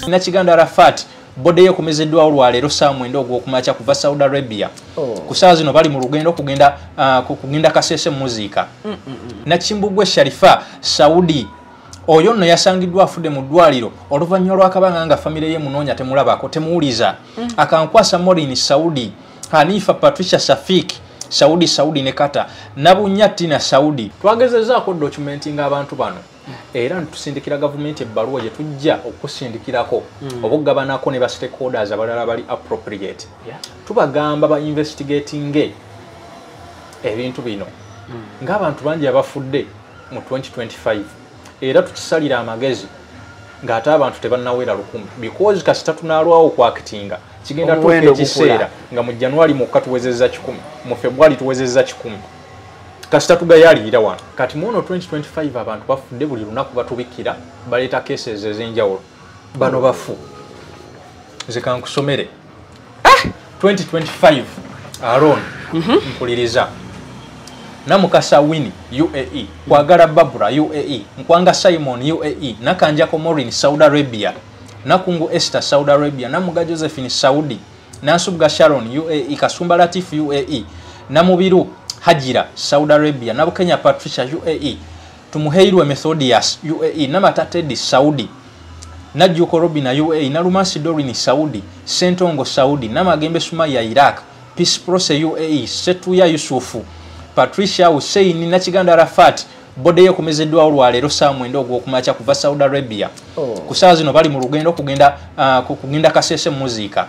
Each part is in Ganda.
Nakiganda Arafat bode yekomezeddwa olwaleero saa 9 ogw'okumakya kuva Saudi Arabia. Ku saa zino bali mu lugendo kugenda Kasese muziika. Nakimbugwe Sharifa Saudi oyo nno yasangiddwa afudde mu ddwaliro oluvannyuma lw'akabanga nga famire ye munoonya temulabako temuwuliza. Akankwasa Morin Saudi, Hanifa Patricia Safik Saudi ne Kata Nabunya Tina Saudi. Twagezezaako documenting abantu bano era tusindikira government ebbaluwa gye tujja okusindikirako obugabanako ne ba stakeholders abalala bali appropriate. Tubagamba ba investigating ebintu bino ng'abantu bangi abafudde mu 2025 era tukisalira amagezi ng'ate abantu tebannawera 100 because kasita tunalwawo kwakitinga kigenda tuke ekiseera nga mu January mukka tuwezezza 10 mu February tuwezezza 10 kasita tugayalira wano kati muno 2025 abantu bafudde buli lunaku batubikira baleta cases ez'enjawulo bano bafu nze kankusomere 2025 alone mpuliriza Namukasa Winnie UAE, Kwagala Babura UAE, Nkwanga Simon UAE, Nakanjako Morin Saudi Arabia, Nakungu Esther Saudi Arabia, Namuga Josephine Saudi, Nansubga Sharon UAE, Kasumba Latif UAE, Namubiru Hajira Saudi Arabia, Nabukenya Patricia UAE, Tumuheirwe Methodius UAE, Namatatedi Saudi, Najuko Robina UAE, Narumasi Dorini Saudi, Sentongo Saudi, Namagembe Sumaya Iraq, Peace Prose UAE, Setuya Yusufu, Patricia Hussein Nakiganda Arafat bode yekomezeddwa olwaleero saa 9 ogw'okumakya kuva Saudi Arabia. Ku saa zino bali mu lugendo kugenda Kasese muziika.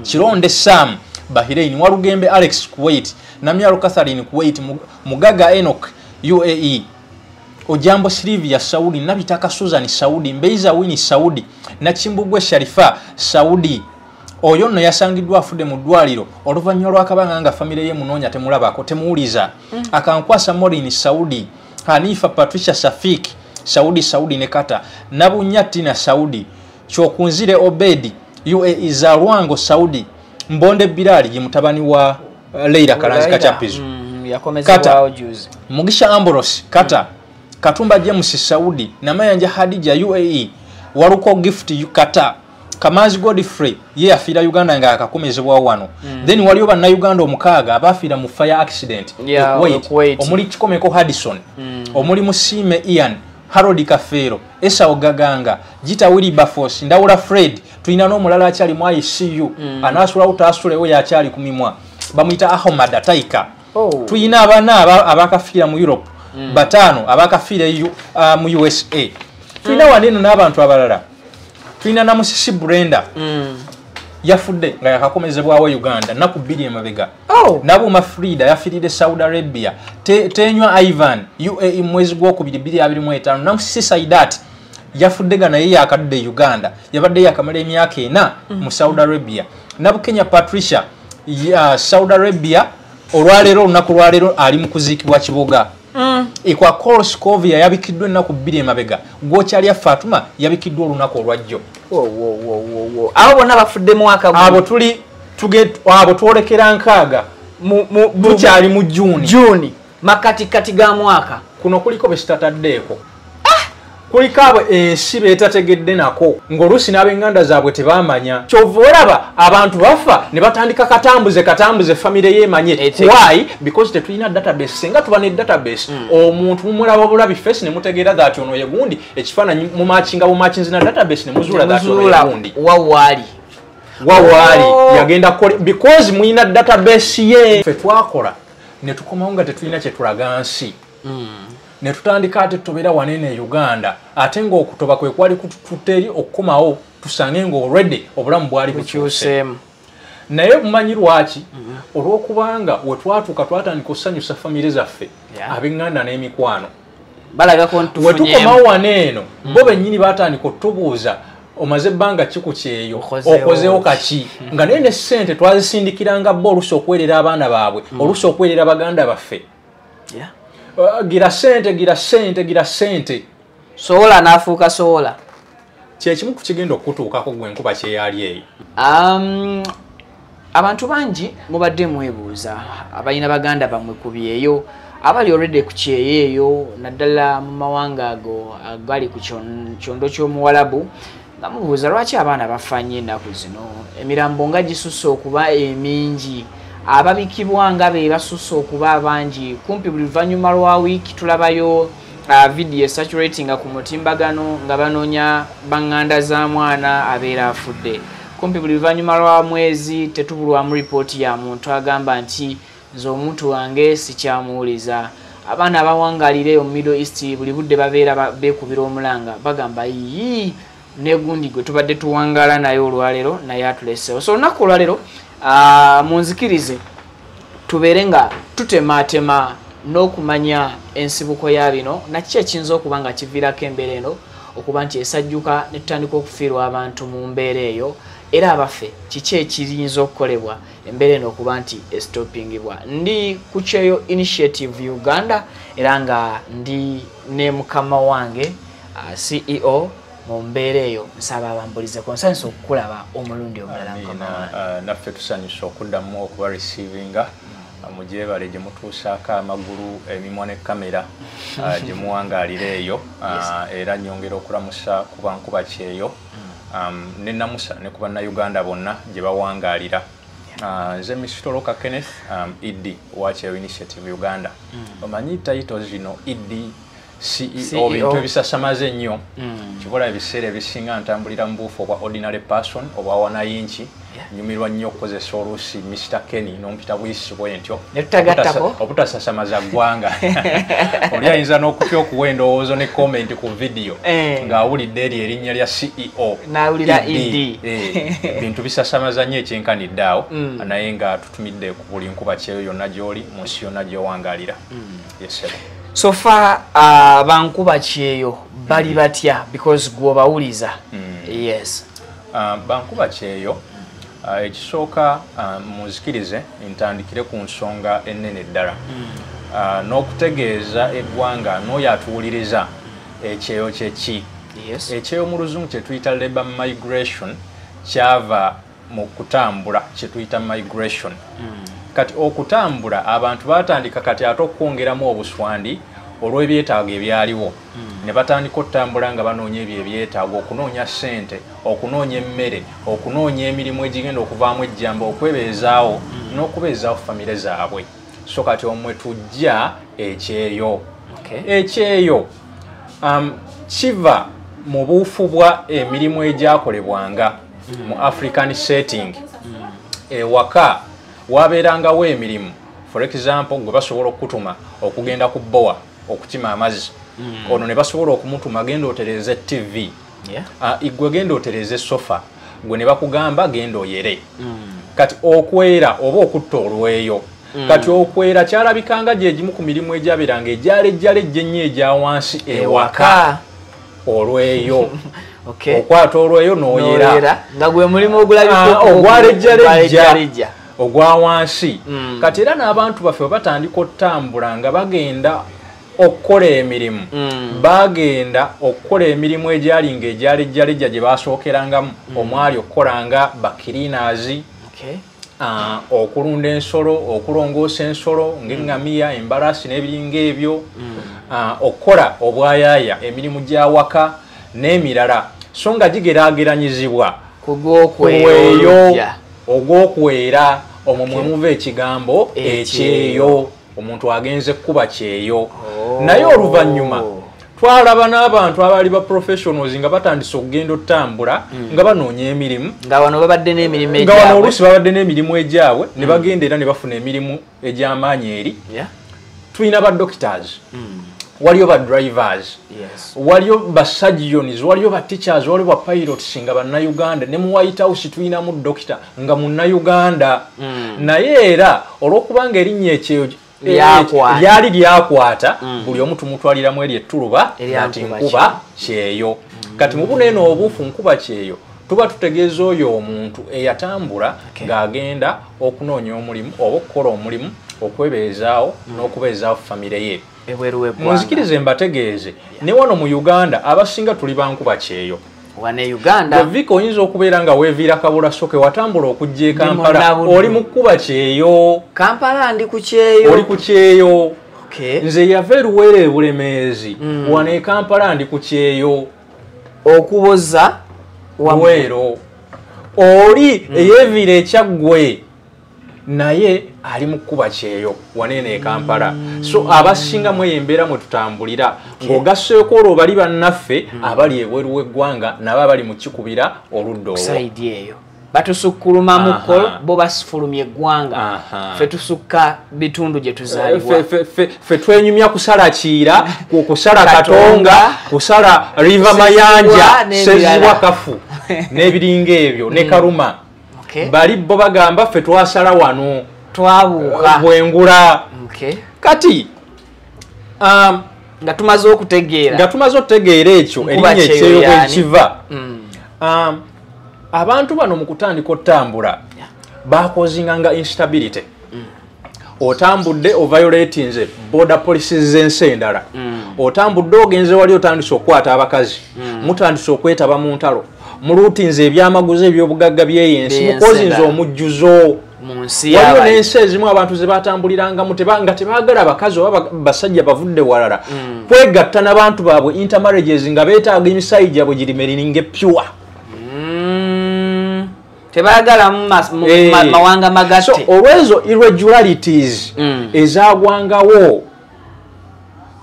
Kironde Sam Bahrain, Walugembe Alex Kuwait, Namyalo Catherine Kuwait, Mugaga Enoch UAE, Ojambo Silvia Saudi, Nabitaka Susan Saudi, Mbeiza Winnie Saudi, Nakimbugwe Sharifa Saudi. Oyo nno yasangiddwa afudde mu ddwaliro oluvannyuma lw'akabanga nga famire ye munoonya temulabako temuwuliza. Akankwasa Morin Saudi, Hanifa Patricia Safik Saudi ne Kata Nabunya Tina Saudi, Kyokunzire Obedi UAE, Zalwango Saudi, Mbonde Bilali ye mutabani wa Leila Kalanzi Kachapizu Kata, Mugisha Ambrose Kata, Katumba James Saudi, Namayanja Hadija UAE, Waruko Gift Kata, Kamazi Godfrey ye afira Uganda nga akakomezebwa wano. Then waliyo banna Uganda omukaaga abafira mu fire accident. Kuwait. Omuli Kikomeko Hudson, omuli Musime Ian, Harold Kafero, Esa Ogaganga, Jita Willy Bafos, Ndawula Fred, tulina n'omulala akyali mu ICU, anasula utasule we akyali kumimwa. Bamuyita Ahmad Taika. Tulina abana abakafira mu Europe, batano abakafira mu USA. Tulina waneno n'abantu abalala. Tulina Namusisi Brenda yafudde nga yakakomezebwawo Uganda naku 2 emabega. Nabuma Frida yafiride Saudi Arabia. Tenywa Ivan UAE mwezi gw'okubiri 2025. Namusisi Saidat yafudde ga naye yakadde Uganda yabadde yakamala emyaka 4 mu Saudi Arabia. Nabukenya Patricia Saudi Arabia olwaleero olunaku lwaleero ali mu kuziikibwa Kiboga. Ikwa Kolskovia yabikiddwa ennaku 2 emabega. Gwokyalya Fatuma yabikiddwa olunaku olwajjo. Abo bonna bafudde mu mwaka abo tuli abo twolekera nkaaga bukyali mu Juni makati kati ga mwaka kuno kuliko besitataddeko. Kuliko abo ensi beetategedde nako ng'oluusi n'ab'enganda zaabwe tebamanya. Kyova olaba abantu bafa ne batandika katambuze famire yeemanye. Why? Because tetulina database. Senga tuba ne database omuntu mumulaba bulabi face ne mutegeera that ono ye gundi ekifaananyi mumakinzi na database ne muzuula that ono ye gundi wawaali yagenda because mulina database ye. Ffe twakola ne tukomawo nga tetulina kye tulaga nsi. Ne tutandika ate tubera wanene Uganda ate ngo okutoba kwe kwali kututeri okukomawo tusange ngo already obulamu bwali bukyuse. Naye mumanyi lwaki olw'okubanga we twatuuka twatandika okusanyusa famire zaffe ab'enganda n'emikwano balaga ko ntufunye we tukomawo waneeno bo bennyini batandika otubuuza omaze ebbanga kikukyeyo okozeewo kaki nga naye ne ssente twazisindikiranga bo oluusi okwerera abaana baabwe oluusi okwerera baganda baffe. Gira sente sola nafuuka sola kyekimu kukigenda okutuukako gwe enkuba kyeyali eyo. Abantu bangi mubadde mwebuuza abalina baganda bamwe kubyeyo abali already ku kyeyeeyo naddala mu mawanga ago agali ku kyondo ky'omuwalabu namubuuza lwaki abaana bafanye ennaku zino emirambo nga gisusse okuba emingi ababikibwa nga be basusse okuba abangi kumpi buli luvannyuma lwa wiiki tulabayo video saturatinga ku mutimbagano nga banoonya baŋŋanda za mwana abeera afudde kumpi buli luvannyuma lwa mwezi tetubulwamu ripooti ya muntu agamba nti nze omuntu wange sikyamuwuliza abaana abawangalira eyo mu Middle East buli budde babeera beekubira omulanga bagamba yii negundi gwe tubadde tuwangala naye olwaleero naye atuleseewo so olunaku olwaleero munzikirize tubeere nga tutemaatema n'okumanya ensibuko ya bino nakiki ekiyinza okuba nga kiviirako embeera eno okuba nti esajjuka ne tutandika okufiirwa abantu mu mbeera eyo era abaffe kiki ekiyinza okukolebwa embeera eno okuba nti estopingibwa ndi ku Kyeyo Initiative Uganda era nga ndi ne mukama wange CEO mu mbeera eyo nsaba abambulize konsanyusa okukulaba omulundi omulala naffe tusanyusa okuddamu okuba receivinga mugyebale gye mutuusaako amagulu emimwa ne kamera gye muwangaalira eyo era nyongera okulamusa ku bankuba Kyeyo ne namusa ne ku bannayuganda bonna gye bawangaalira nze Mr. Kenneth Idi wa Kyeyo Initiative Uganda omanyi title zino Idi CEO bintu ebisasamaze nnyo kibula ebiseera ebisinga ntambulira mu buufu obwa ordinary person obwa wanayinki nyumirwa nnyo okukozesa oluusi Mr. Kenny n'ompita buyisi bwentyo obutasasamaza ggwanga oli ayinza n'okutya okuwa endowoozo ne comment ku video ng'awulidde eri erinnya lya CEO n'awulira Idi bintu bisasamaza nnyo ekyenkanidde awo naye nga tutumidde ku buli nkuba Kyeyo yonna gy'oli mu nsi yonna gy'owangaalira yesero so far bankuba Kyeyo bali batya because gw'obawuliza yes bankuba Kyeyo ekisooka muzikirize ntandikire ku nsonga ennene ddala n'okutegeeza eggwanga n'oyo atuwuliriza ekyeyo kyeki ekyeyo mu luzungu kye tuyita labor migration kyava mu kutambula kye tuyita migration kati okutambula abantu batandika kati ate okwongeramu obuswandi olw'ebyetaago ebyaliwo ne batandika okutambula nga banoonya ebyo ebyetaago okunoonya ssente okunoonya emmere okunoonya emirimu egigenda okuvaamu ejjamba okwebeezaawo n'okubeezaawo famire zaabwe so kati omwe tujja ekyeyo ekyeyo kiva mu buufu bwa emirimu egyakolebwanga mu African setting ewaka wabeerangawo emirimu for example gwe basobola okutuma okugenda ku bbowa okukima amazzi ono ne basobola okumutuma genda otereze TV igwe genda otereze sofa gwe ne bakugamba genda oyere kati okwera oba okutta olweyo kati okwera kyalabikanga gye gimu ku mirimu egyabeeranga egyalejjala ejjennyo egya wansi ewaka olweyo okwata olweyo n'oyera nga gwe mulimu ogulabika ogwalejjalejja ogwa wansi kati era n'abantu baffe batandika okutambula nga bagenda okukola emirimu bagenda okukola emirimu egyalinga egyalejjalejja gye basookerangamu omwali okukolanga bakirinazi okulunda ensolo okulongoosa ensolo ng'eŋŋamiya embalasi n'ebiringa ebyo okukola obwayaaya emirimu gya waka n'emirala so nga gigeraageranyizibwa ku gw'okweyo ogw'okwera omwo mwe muva ekigambo ekyeyo omuntu agenze kuba Kyeyo naye oluvannyuma twalaba n'abantu abaali ba professionals nga batandise okugenda otambula nga banoonya emirimu nga wano babadde n'emirimu nga wano oluusi babadde n'emirimu egyabwe ne bagenda era ne bafuna emirimu egy'amaanyi eri tulina ba doctors waliyo ba drivers waliyo ba surgeons waliyo ba teachers waliyo ba pilots nga bannayuganda ne mu White House tulinamu doctor nga munnayuganda naye era olw'okubanga erinnya ekyeyo lyali lyakwata buli omu tumutwaliramu eri ettuluba nti nkuba Kyeyo kati mu buneeno obuufu nkuba Kyeyo tuba tutegeeza oyo omuntu eyatambula ng'agenda okunoonya omulimu oba okukola omulimu okwebeezaawo n'okubeezaawo famire ye munzikirize mbategeeze ne wano mu Uganda abasinga tuli bankuba Kyeyo wane Uganda Viko oyinza okubeera nga weeviira kabula soke watambula okujja e Kampala oli mu kkuba Kyeyo Kampala ndi ku Kyeyo oli ku Kyeyo nze yava eruwere Bulemeezi wane Kampala ndi ku Kyeyo okuboza Wero oli eyevire ekyaggwe naye ali mu kuba kyeyo wanene e Kampala. So abasinga mweyembera mwe tutambulira ng'ogasseeko olwo bali bannaffe abali ebweru w'eggwanga nabo abali mu kikubira oludda olwo saidi eyo batusukkuluma muko bo basifulumya eggwanga ffe tusukka bitundu gye tuzaalibwa ffe twenyumya kusala Kiira kusala Katonga kusala River Mayanja Sezibwa Kafu n'ebiringa ebyo ne Karuma bali bo bagamba ffe twasala wano twabuuka Bwengula kati nga tumaze okutegeera ekyo erinnya ekyeyo bwekiva abantu bano mu kutandika otambula bakozinganga instability otambudde oviolatinze border policies z'ensi endala otambudde ogenze wali otandise okukwata abakazi mutandise okwetaba mu ntalo mulutinze ebyamaguzi ebyobugagga by'ensi mukozinze omujjuzo waliwo n'ensi ezimu abantu ze batambulirangamu nga tebaagala abakazi oba basajja bavudde walala kwegatta n'abantu baabwe intermarriages nga beetaaga emisayi gyabwe girimeringa epyuwa tebaagalamu mawanga magatte. So olwezo irregularities ezagwangawo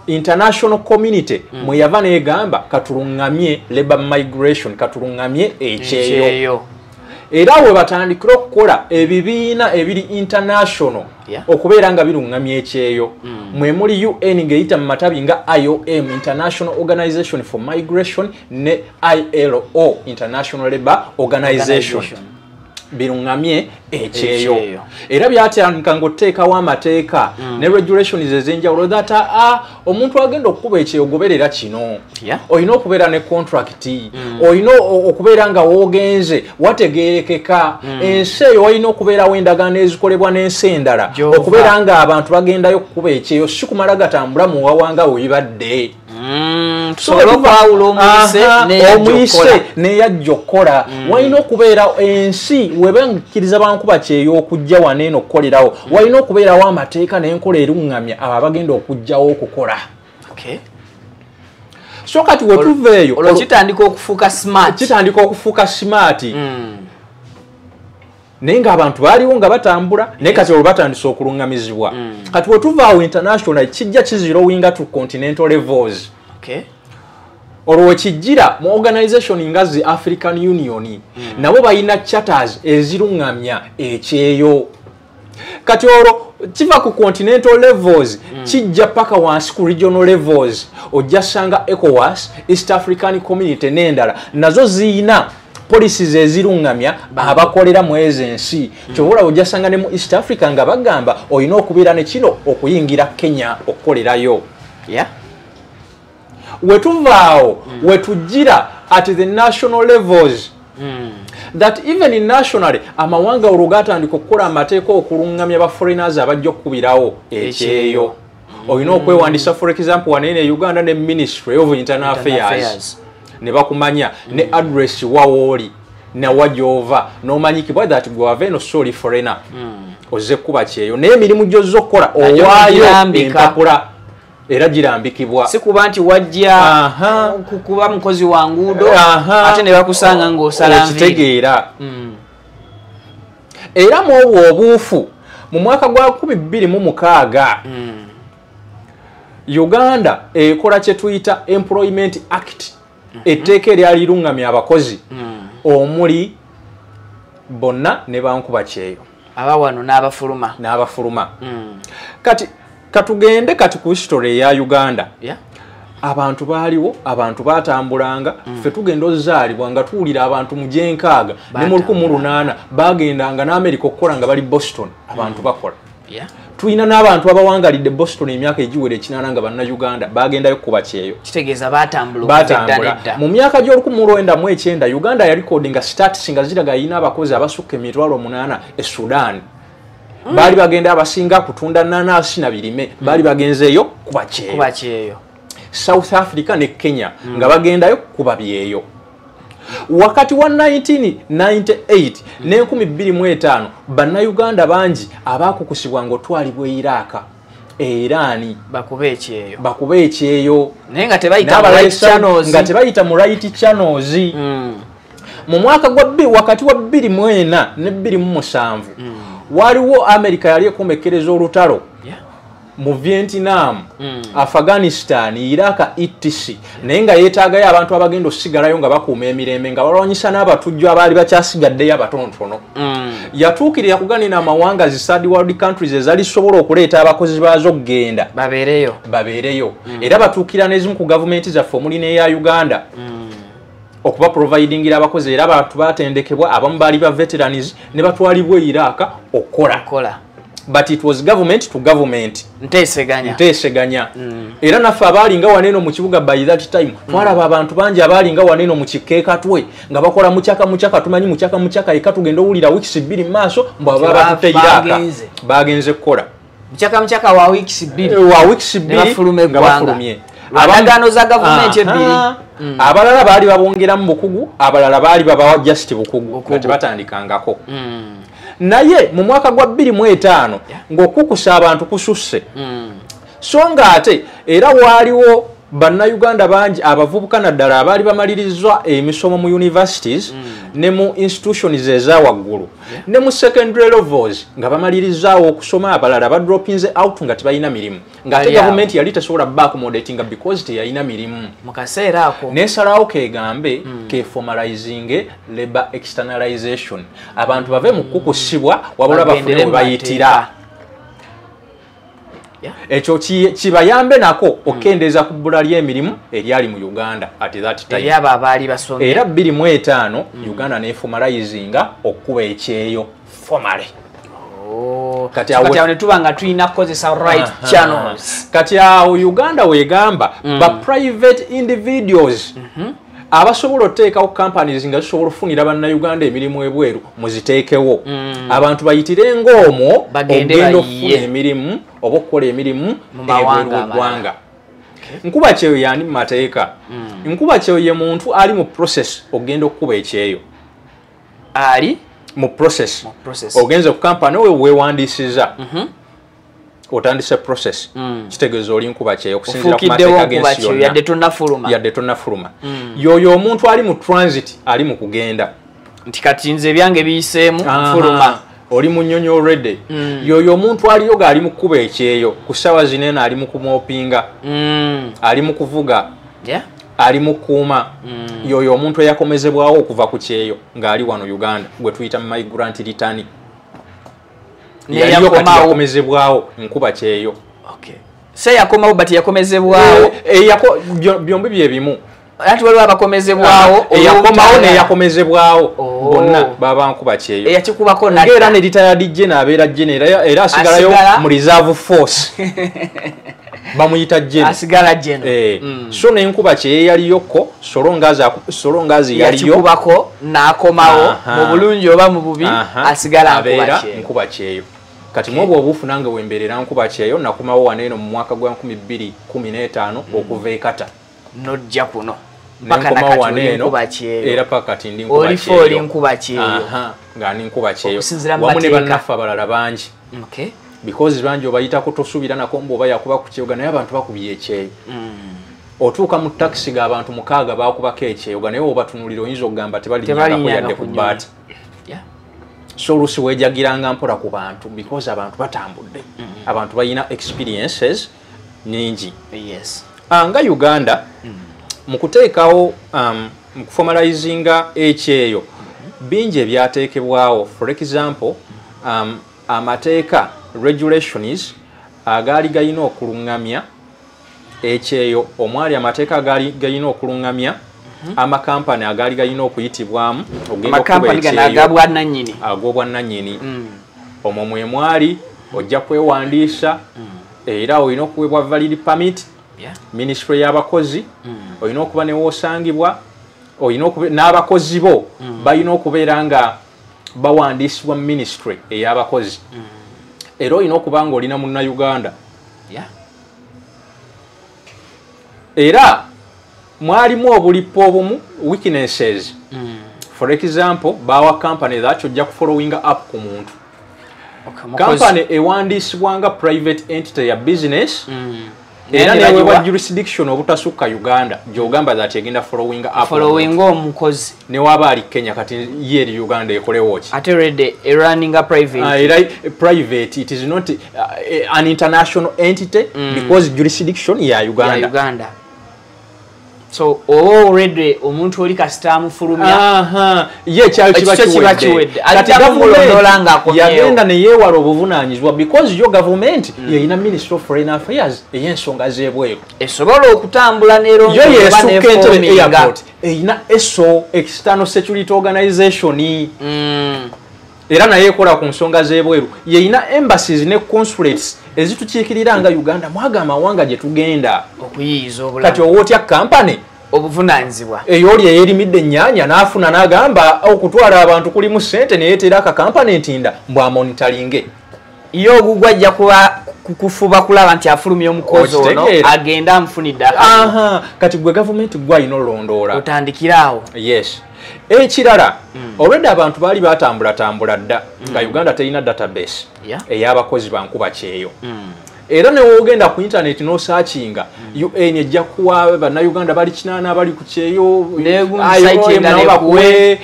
international community mwe yava negamba katulungamye labor migration katulungamye ekyeyo era we batandikira okukola ebibiina ebiri international okubeera nga birungamye ekyeyo mwe muli UN ng'eyita mu matabi nga IOM International Organization for Migration ne ILO International Labour Organization birungamye ekyeyo era byatandika ng'oteekawo amateeka ne regulations ez'enjawulo that omuntu agenda okukuba ekyeyo goberera kino olina okubeera ne contract olina okubeera nga woogenze wategeerekeka ensi eyo walina okubeerawo endagaano ezikolebwa n'ensi endala okubeera nga abantu bagendayo okukuba ekyeyo si kumala gatambula mu wawanga webibadde omuyise neyajja okukola walina okubeera ensi webakkiriza bankuba kyeyo okujja waneeno okukolerawo walina okubeerawo amateeka n'enkola erungamya abo abagenda okujjawo okukola so kati wetuva eyo olwo kitandika okufuuka smart naye ng'abantu baaliwo nga batambula naye kati olwo batandise okulungamizibwa kati wetuvaawo international kijja kizirowinga to continental levels olwo wekijjira mu organization nga zi African Union nabo balina charters ezirungamya ekyeyo kati olwo kiva ku continental levels kijja paka wansi ku regional levels ojja sanga ECOWAS East African Community n'endala nazo ziina policies ezirungamya abakolera mu ezo ensi kyobola ojja sanga ne mu East Africa nga bagamba olina okubeera ne kino okuyingira Kenya okukolerayo wetuvaawo wetujjira at the national levels that even in nationally amawanga olwo gatandika okukola amateeka okulungamya ba foreigners abajja okukubirawo ekyeyo olina okwewandisa for example wanene Uganda ne Ministry of Internal Affairs ne bakumanya ne address wawooli na wajova n'omanyikibwa that gwaveno sorry foreigner ozze kuba kyeyo n'emirimu gy'ozza okukola owaayo empapula era girambikibwa si kuba nti wajja kuba mukozi wa nguudo ate ne bakusanga ng'osala okitegeera era mu obwo obuufu mu mwaka gwa 2016 Uganda ekola kye tuyita Employment Act etteeka eryali lirungamya abakozi omuli bonna ne bankuba kyeyo abawano n'abafuluma kati katugende kati ku history ya Uganda abantu baaliwo abantu batambulanga ffe tugenda ozaalibwa nga tuwulira abantu mu gyenkaaga ne mu 1800 bagendanga n'Amerika okukola nga bali Boston abantu bakola tulina n'abantu abawangalidde Boston emyaka egiwera 8 nga banna Uganda bagendayo kuba kyeyo kitegeeza batambula mu myaka gy'ol1990 Uganda ya recordinga stats nga ziraga yina abakozi abasukka 800 e Sudan bali bagenda abasinga kutunda nanasi na birime bali bagenzeeyo kuba kyeyo South Africa ne Kenya nga bagendayo kuba byeyo wakati wa 1998 ne 2025 banna Uganda bangi abakukusibwa ng'otwalibwa Iraq Irani bakube ekyeyo naye nga tebayita mu right channels mu mwaka wakati wa 2004 ne 2007 waliwo America yali ekomekkereza olutalo mu Vietnam, Afghanistan, Iraq, etc. Naye nga yeetaagayo abantu abagenda osigalayo nga bakuuma emirembe nga balwanyisa n'abatujju abaali bakyasigaddeyo abatontono. Yatuukirira kuganira amawanga zi third world countries ezalisobola okuleeta abakozi baazo okugenda babeereyo. Era batuukira n'ezimu ku gavumenti zaffe omuli n'eya Uganda okuba providingira abakozi, era abantu batendekebwa, abamu baali ba veterans ne batwalibwa Iraq okukola. But it was government to government. Nteseganya. Era naffe abaalinga waneeno mu kibuga by that time twalaba abantu bangi abaalinga waneeno mu kikeekatwe nga bakola mukyaka tumanyi mukyaka eka tugenda owulira weeks 2 mu maaso mbwe baba batutte Iraq bagenze kukola mukyaka wa weeks 2 nga bafulumye abagano za government ebbiri. Abalala baali babongeramu bukugu, abalala baali babawa just bukugu nga tebatandikangako. Naye mu mwaka gwa 2005 ng'okukusa abantu kususse. So nga ate era waaliwo bannayuganda bangi abavubuka naddala abaali bamalirizwa emisomo mu universities ne mu institutions ezawaggulu ne mu secondary levels nga bamalirizaawo okusoma, abalala badropinze out nga tebalina mirimu ng'ate gavumenti yali tesobola baccommodatinga because teyalina mirimu mu kaseera ako. N'esalawo keegambe keformalizing labor externalization, abantu bave mu kukusibwa wabula bafune we bayitira. Ekyo kibayambe nako okendeza ku bbula ly'emirimu eryali mu Uganda at that time. Era 2005 Uganda neformalizinga okuba ekyeyo formally. Kati awo ne tubanga tulina kukozesa right channels. Kati awo Uganda weegamba ba private individuals abasobola oteekawo companies nga zisobola ofunira bannayuganda emirimu ebweru muziteekewo. Abantu bayitire ng'omwo ogenda okufuna emirimu oba okukola emirimu ebweru w'eggwanga. Nkuba kyeyo yani mu mateeka. Nkuba kyeyo ye muntu ali mu process ogenda okukuba ekyeyo. Ali mu process. Ogenze ku company weewandiisiza. Otandise process kitegeeza oli nkuba kyeyo okusinziira ku mateeka g'ensi yonna yadde tonnafuluma. Yoyo omuntu ali mu transit ali mu kugenda nti kati nze ebyange biyiseemu nfuluma. Oli mu nnyonyi already. Yoyo omuntu aliyo ng'ali mu kkuba ekyeyo ku ssaawa zinene ali mu kumopinga, ali mu kuvuga, ali mu kuuma. Yoyo omuntu eyakomezebwawo okuva ku kyeyo ng'ali wano Uganda gwe tuyita migrant return. Yaliyo kati yakomezebwawo nkuba kyeyo. Se yakomawo bati yakomezebwawo byombi bye bimu. Ati waliwo abakomezebwawo eyakomawo neyakomezebwawo bonna baba nkuba kyeyo. Eyakikubako era ne retired general abeera general era asigalayo mu reserve force. Bamuyita general. Asigala general. So n'enkuba kye yaliyoko solongazi yaliyo yakikubako n'akomawo mu bulungi oba mu bubi asigala nkuba kyeyo. Kati mwobwo obufuna nga wemberera nkuba kyeyo nakumawo waneeno mu mwaka gwa 2015 okuva ekata. Nojja kuno. Nkomawo waneeno era pakati ndi nkuba kyeyo. Nga ndi nkuba kyeyo. Wamu ne bannaffe abalala bangi. Because bangi obayitako tosuubira nako mbu oba yakuba ku kyeyoga naye abantu bakubye ekyeyo. Otuuka mu taxi ga abantu 6 baakubako ekyeyoga naye obatunulira oyinza okugamba tebalinyangako yadde ku bbaati. So oluusi weejagiranga mpola ku bantu because abantu batambudde. Abantu balina experiences nyingi. Nga Uganda mu kuteekawo mu kuformalizinga ekyeyo bingi ebyateekebwawo. For example amateeka regulations agaali galina okulungamya ekyeyo omwali amateeka agaali galina okulungamya amakampani agaali galina okuyitibwamu ag'obwannannyini. Omwo mwe mwali ojja kwewandiisa era olina okuweebwa valid permit ministry y'abakozi, olina okuba ne woosangibwa, n'abakozi bo balina okubeera nga bawandiisibwa mu ministry ey'abakozi. Era olina okuba nga olina munnayuganda. Era mwalimu obulipo obumu weaknesses. For example bawa company that ojja kufollowinga up ku muntu. Company ewandiisibwanga private entity ya business era neweebwa jurisdiction obutasukka Uganda gy'ogamba that egenda following omukozi ne waba ali Kenya kati ye eri Uganda ekolewo ki ate redde running a private era private, it is not an international entity because jurisdiction ya Uganda. So already omuntu oli kasitamu fulumya ye kyali kiba kiwedde kati government yagenda ne yeewala obuvunanyizibwa because yo government yeyina Ministry of Foreign Affairs ey'ensonga z'ebweru esobola okutambula yo yeesukka Entebbe Airport eyina ESO, External Security Organization era naye ekola ku nsonga z'ebweru yeyina embassies ne consulates ezitukiikirira nga Uganda mwaga amawanga gye tugenda okuyiyiza obulamu kati owootya kampani obuvunanyizibwa eyoli eyerimidde ennyanja n'afuna n'agamba okutwala abantu kulimu ssente neyeetera akakampani ntinda mbwa monitoringe yo ogugwajja kufuba kulaba nti afulumya omukozi ono agenda amufunidde kati gwe gavumenti gwalina olondoola otandikiraawo yes ekirala already abantu baali batambulatambula dda nga Uganda terina database ey'abakozi bankuba kyeyo era ne woogenda ku internet n'osaakinga UN ejja kuwa bannayuganda bali 8 abali ku kyeyo bakuwe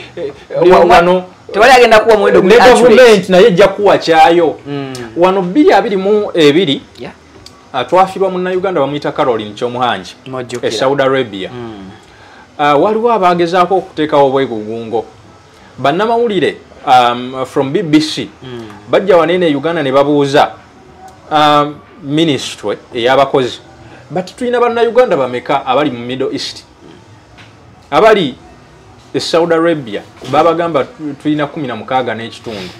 wano tewali agenda kuwa muwendo ne government naye ejja kuwa kyayo wano 2022 twafirwa munnayuganda bamuyita Caroline Kyomuhangi e Saudi Arabia waliwo abagezaako okuteekawo obwegugungo bannamawulire from BBC bajja wanene Uganda ne babuuza ministry ey'abakozi but tulina bannayuganda bameka abali mu Middle East abali e Saudi Arabia babagamba tulina 16 n'ekitundu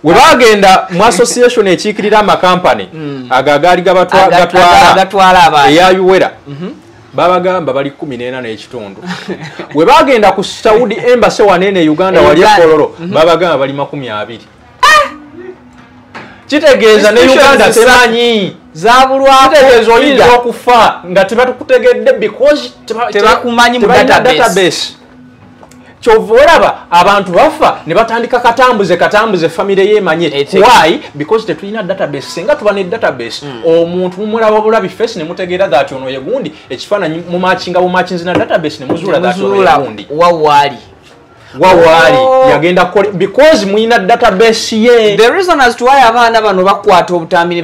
we bagenda mu association ekiikirira amakampani agagali gatwala abantu eyayuwera babagamba bali 14 n'ekitundu we bagenda ku Saudi Embassy wanene Uganda wali ekololo babagamba bali 20 kitegeeza ne Uganda temanyi zabulwako kitegeeza oyinza okufa nga tebatukutegedde because tebakumanyi mu database kyova olaba abantu bafa ne batandika katambuze famire yemanye why because tetulina database senga tuba ne database omuntu mumulaba bulabi face ne mutegeera that ono yegundi ekifaananyi mu machinzi na database ne muzuula that ono yegundi wawali yagenda kole because muina database ye the reason as to why abaana bano bakwata obutambi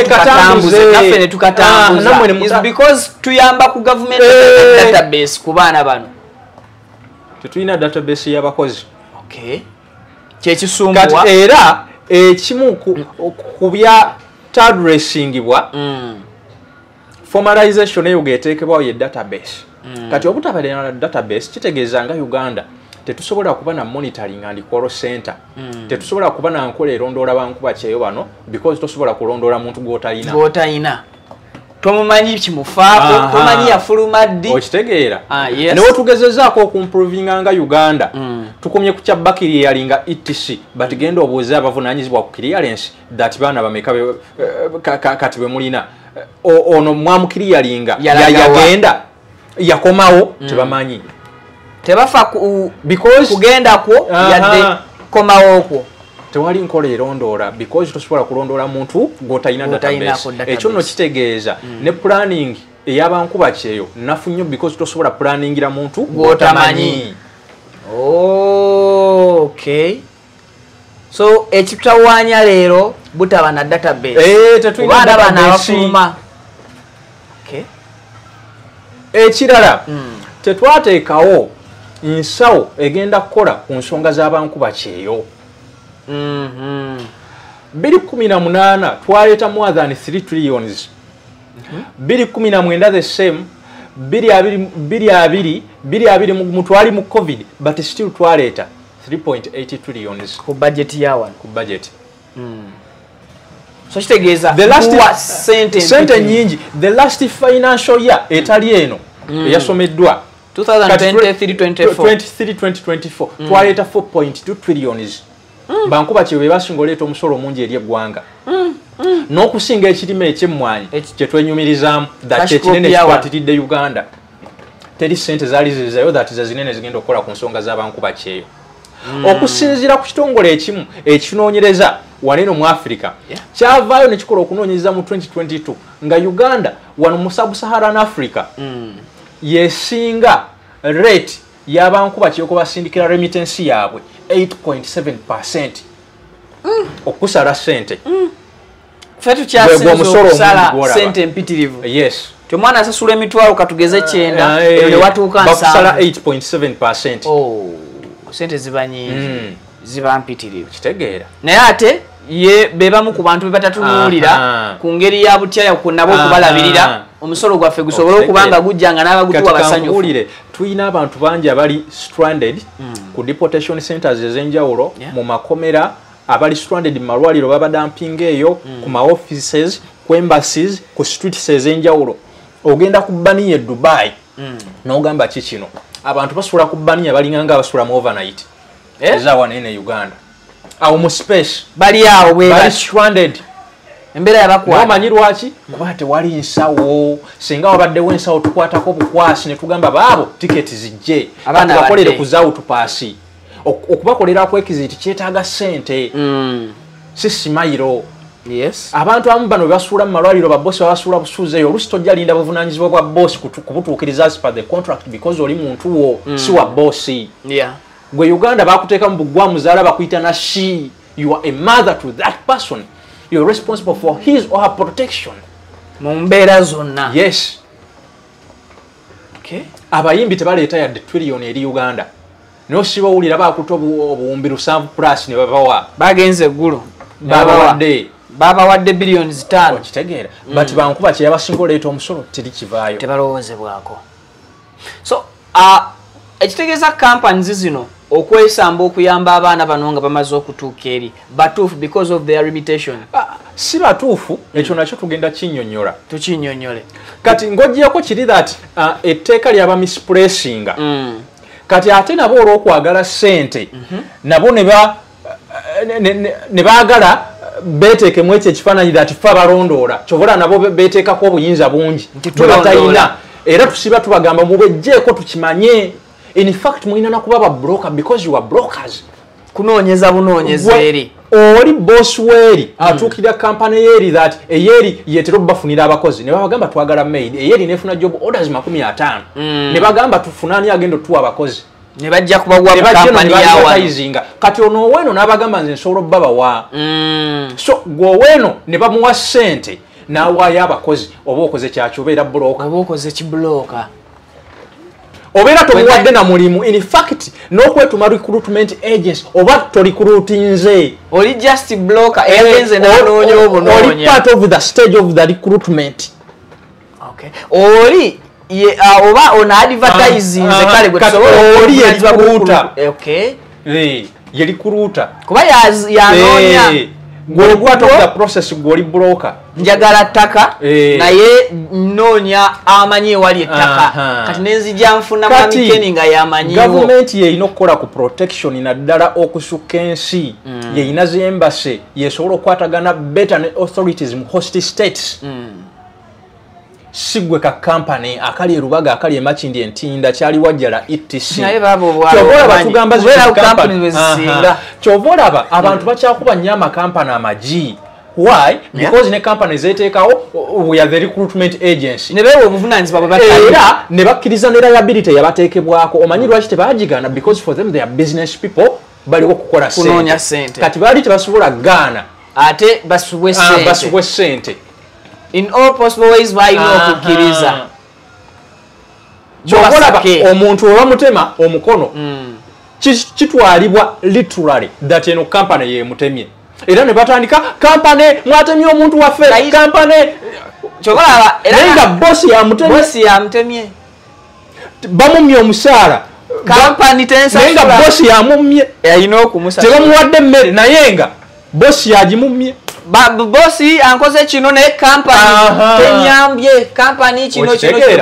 katambuze naffe ne tukatambuza is because tuyamba ku government database ku baana bano tetulina database y'abakozi kyekisumbwa kati era ekimu ku bya addressingibwa formalization eyo geteekebwawo ye database kati obutabeera na database kitegeeza nga Uganda tetusobola kuba na monitoring and call center tetusobola kuba na nkola erondoola bankuba kyeyo bano because tosobola kulondoola muntu gw'otalina tomumanyi kimufaako tomanyi yafuluma ddi okitegeera newe tugezezaako okumprovinga nga Uganda tukomye ku kya bakiri yalinga etc but genda obuuze abavunanyizibwa ku clearance that baana bameka kati bwe mulina ono mwamukiri yalinga yagenda yakomawo tebamanyi tebafa kugenda kwo yadde komawo kwo tewali nkola erondoola because tosobola kulondoola muntu gw'otalina database ekyo nno kitegeeza ne planning ey'abankuba kyeyo nafu nnyo because tosobola planningira muntu gw'otamanyi so ekitutawaanya leero butaba na database tetulina bana abafuluma ekirala tetwateekawo nsawo egenda kukola ku nsonga z'abankuba kyeyo 2018 twaleeta more than 3 trillions 2019 the same 2020 mutwali mu covid but still twaleeta 3.8 trillions ku budget yawan ku budget so kitegeeza sente nyingi the last financial year etali eno eyasomeddwa 2023-2024 twaleeta 4.2 trillions bankuba kyewe basinga oleeta omusolo mungi eri eggwanga n'okusinga ekirime ekyemmwanyi kyetwenyumirizaamu that ekinene kikwatiridde Uganda teri sente zaali zizayo that za zinene zigenda okukola ku nsonga z'abankuba kyeyo okusinziira ku kitongole ekimu ekinoonyereza waneno mu Africa kyavaayo ne kikola okunoonyereza mu 2022 nga Uganda wano mu Sub-Saharan Africa yesinga rate y'abantu bakiyoko basindikira remittance yaabwe 8.7% okusala sente fetu kyasinza sente mpitirivu yes tomwana asasula emitwalo katugeze 9 eyo ne watuuka bakusala 8.7%. Oh, sente ziba nyingi ziba mpitirivu kitegeera naye ate ye bebamu ku bantu bebatatunulira ku ngeri ya butyaya ku nabo okubalabirira omusolo gwaffe gusobola okubanga gujjanga n'abagutuwa basanyufu. Tuyina abantu bangi abali stranded ku deportation centers ez'enjawulo mu makomera abali stranded mu malwaliro babadampinga eyo ku ma offices ku embassies ku streets ez'enjawulo ogenda ku baniye Dubai n'ogamba kikino abantu basula ku baniye balinganga abasula mu overnight ezawa nene Uganda awo mu space bali awo bali stranded embera yabakwata omanyi lwaki kuba tewali nsawo singa wabaddewo ensawo tukwatako bukwasi ne tugamba baabo tiketi zijje bakolere kuzaawo tupaasi okubakolera kwekiziti kyetaaga sente sisimayiro. Yes. Abantu abamu bano basuula mu malwaliro babbosi babasuula busuuze eyo olusi tojja linda buvunaanyizibwa bwa bosi kubutuukiriza as per the contract because oli muntu wo si wa bosi. Gwe Uganda bakuteeka mu buggwa muzaala bakuyita na she. You are a mother to that person. You are responsible for his or her protection. Mu mbeera zonna. Yes. Okay. Abayimbi tebaleeta yadde trillion eri Uganda. N'osiba owulira baakuta obuwumbi 7 plus ne babawa. Bagenze eggulu. Babawadde. Baba wadde billions 5 kitegeera but bankuba kye yabasinga oleeta omusolo teri kivaayo tebalowoozebwako. So ekitegeeza companies zino okwesamba okuyamba abaana bano nga bamaze okutuuka eri batuufu because of their limitation. Si batuufu ekyo nakyo tugenda kinnyonnyola tukinnyonnyole kati ng'oggyeko kiri that etteeka lyaba misplacinga kati ate nabo olw'okwagala ssente nabo ne baagala beteekemu ekyo ekifaananyi that ffe abalondoola kyobola nabo beteekako obuyinza bungi batalina era tusiba tubagamba mubejjeeko tukimanye. In fact mulina nakuba ba broker because you are brokers. Kunoonyeza bunoonyeza eri oli boss weeri atuukirira kampani yeeri that eyeeri yeetera okubafunira abakozi ne babagamba twagala maid eyeeri nefuna job orders 50 ne bagamba tufunani agenda tuwa abakozi ne bajja kubawa kampani yawa kati ono oweno n'abagamba nze nsobola obbabawa so gwe oweno ne bamuwa ssente n'awaayo abakozi oba okoze kyaki obeera broker oba okoze kibulooka obeera tomuwadde na mulimu. In fact n'okwetuma recruitment agents oba torecruitinze oli just broker egenze n'anoonya obunoonya oli part of the stage of the recruitment. Okay. Oli oba on advertising kale gwe oli recruiter. Okay. Ye recruiter kuba yanoonya gwe kwata the process gw'oli broker njagala ttaka naye nnoonya amanyi ewali ettaka kati nenzija nfuna mamikeni nga yamanyiwo. Government yeyina okukola ku protection naddala okusukka ensi yeyina z'embase yesobola okukwatagana better ne authorities mu host states. Sigwe ka company akali erubaga akali emakindi entinda kyali wajjala etc. Kyobola batugamba kyobola abantu bakyakuba nnyo amakampani amagi. Why? Because ne company zeteekawo we are the recruitment agency. Ne beewa obuvunaanyizibwa bwe batalina ne bakkiriza ne liability yabateekebwako. Omanyi lwaki tebaagigaana? Because for them they are business people baliwo okukola sente. Kati baali tebasobola gaana ate basubwe sente. In all possible ways balina okukkiriza. Kyobola omuntu oba mutema omukono kitwalibwa literally that eno company ye mutemye. Era ne batandika kampani mwatemye omuntu waffe kampani kyobola era nga bosi yamutemye bamumye omusaala kampani naye nga bosi yamumye yalina okumusala tebamuwadde emmere naye nga bosi yagimumye bosi ankoze kino naye kampani tenyambye kampani kino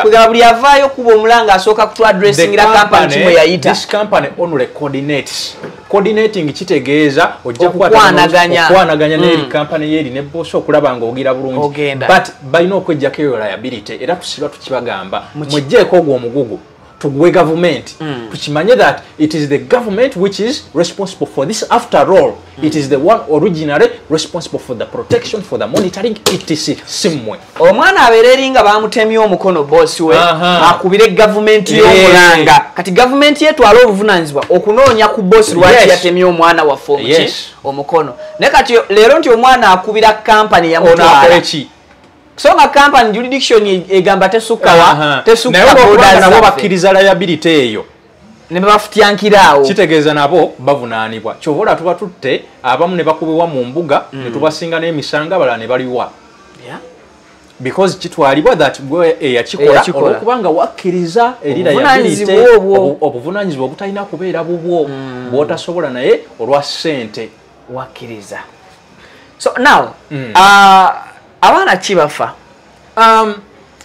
kugira buli avaayo kuba omulanga asooka kutu addressingira kampani kimwe yayita. This company only coordinates. Coordinating kitegeeza ojja okwanaganya n'eri kampani yeeri ne bosi okulaba ng'ogira bulungi but balina okweggyako eyo liability era tusiba tukibagamba mweggyeko ogwo omugugu tuguwe government tukimanye that it is the government which is responsible for this. After all, it is the one originally responsible for the protection, for the monitoring, etc. Simwe omwana abereringa bamutemye omukono boss we akubire government y'omulanga kati government yetu alo obuvunanyizibwa okunoonya ku boss lwaki yatemye omwana wa form omukono ne kati lero nti omwana akubira company ya mutwala songa company jurisdiction egamba tesukawa boda nabo bakkiriza liability eyo ne bafutyankirawo kitegeeza nabo bavunaanibwa kyobola tuba tutte abamu ne bakubibwa mu mbuga ne tubasinga n'emisanga bala ne baliwa because kitwalibwa that gwe eyakikola olwokubanga wakkiriza eri liability obuvunanyizibwa obutalina kubeera bubwo bw'otasobola naye olwa ssente wakkiriza. So now abaana kibafa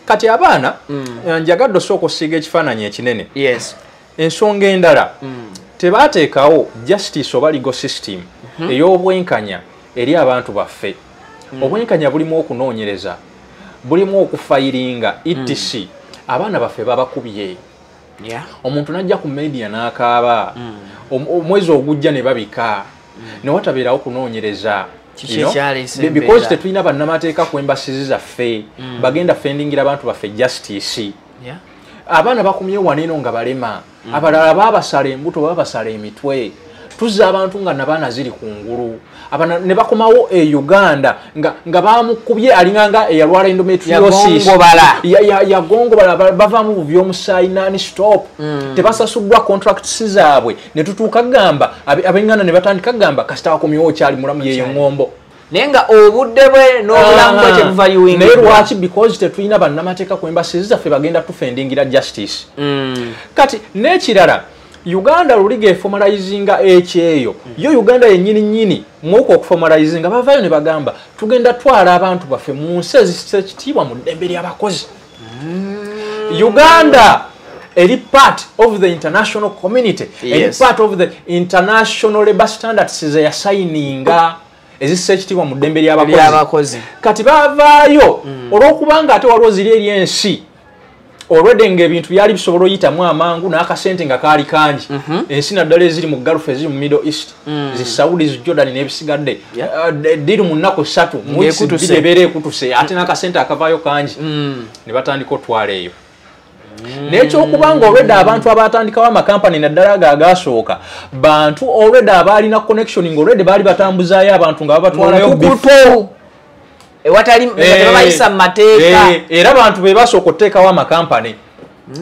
kati abaana njagadde osooka osiiga ekifaananyi ekinene. Yes. Ensonga endala tebaateekawo justice oba legal system ey'obwenkanya eri abantu baffe. Obwenkanya bulimu okunoonyereza, bulimu okufayiringa etc. Abaana baffe babakubye. Omuntu najja ku media n'akaaba omwezi ogujja ne babika ne watabeerawo kunoonyereza. Because tetulina bannamateeka ku embasizi zaffe bagenda fendingira abantu baffe justice. Abaana bakumye waneeno nga balema, abalala baabasala embuto baabasala emitwe, tuzza abantu nga nabaana ziri ku ngulu. Abana ne bakomawo Uganda nga bamukubye alinganga eyalwala endometriosis yagongobala bavaamu buvyomusaayi nani stop tebasasuddwa contracts zaabwe ne tutuuka gamba abengana ne batandika gamba kasita wakomyewo kyali mulamu yeyo ngombo nenga obudde bwe n'obulamu bwe tebuvayuwinga naye lwaki because tetulina bannamateeka ku embasizi zaffe bagenda tufendingira justice. Kati n'ekirala Uganda luliga formalizinga ekyeyo yo Uganda yennyini nnyini mwuko okufomalizinga bavayo ne bagamba tugenda twala abantu baffe mu nsi ezisekitiibwa mu ddembe ly'abakozi. Uganda eri part of the international community, eri part of the international labor standards ze yasayininga ezisekitiibwa mu ddembe ly'abakozi. Kati bavaayo olw'okubanga ate waliwo ziri eri ensi already ng'ebintu byali bisobola oyitamu amangu n'akasente nga kaali kangi. Ensi naddala eziri mu Gulf eziri mu Middle East zi Saudi zi Jordan n'ebisigadde diri mu nnaku 3 mu ebeera ekutuse ate n'akasente akavaayo kangi ne batandika otwala eyo. N'ekyokubanga already abantu abatandikawo amakampani naddala gagasooka bantu already abaalina connectioning already baali batambuzaayo abantu nga babatwalayo bifo ewatali babayisa mu mateeka era abantu be basooka okuteekawo amakampani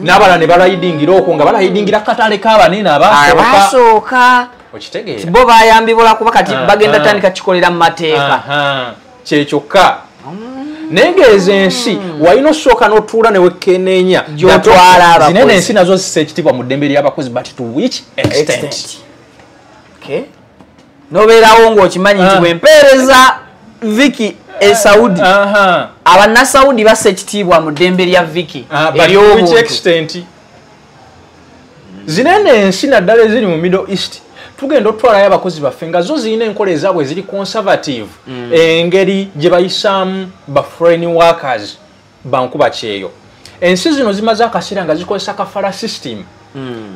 n'abalala ne balayidingira okwo nga balayidingira katale k'abanene abasooka okitegeera bo bayambibula kuba kati bagenda tandika kikolera mu mateeka kyekyokka naye ng'ezo ensi walina osooka n'otuula ne wekkeneenya gy'otwala abakozi zinene ensi nazo zissa ekitiibwa mu ddembe ly'abakozi but to which extent n'obeerawo ng'okimanyi nti bwempeereza Vicky Saudi abana Saudi bassa ekitiibwa mu ddembe lya Vicky ery'obuntu. Zinene ensi naddala eziri mu Middle East tugenda otwalayo abakozi baffe nga zo zirina enkola ezaabwe eziri conservative engeri gye bayisaamu ba foreign workers bankuba kyeyo. Ensi zino zimaze akaseera nga zikozesa kafala system.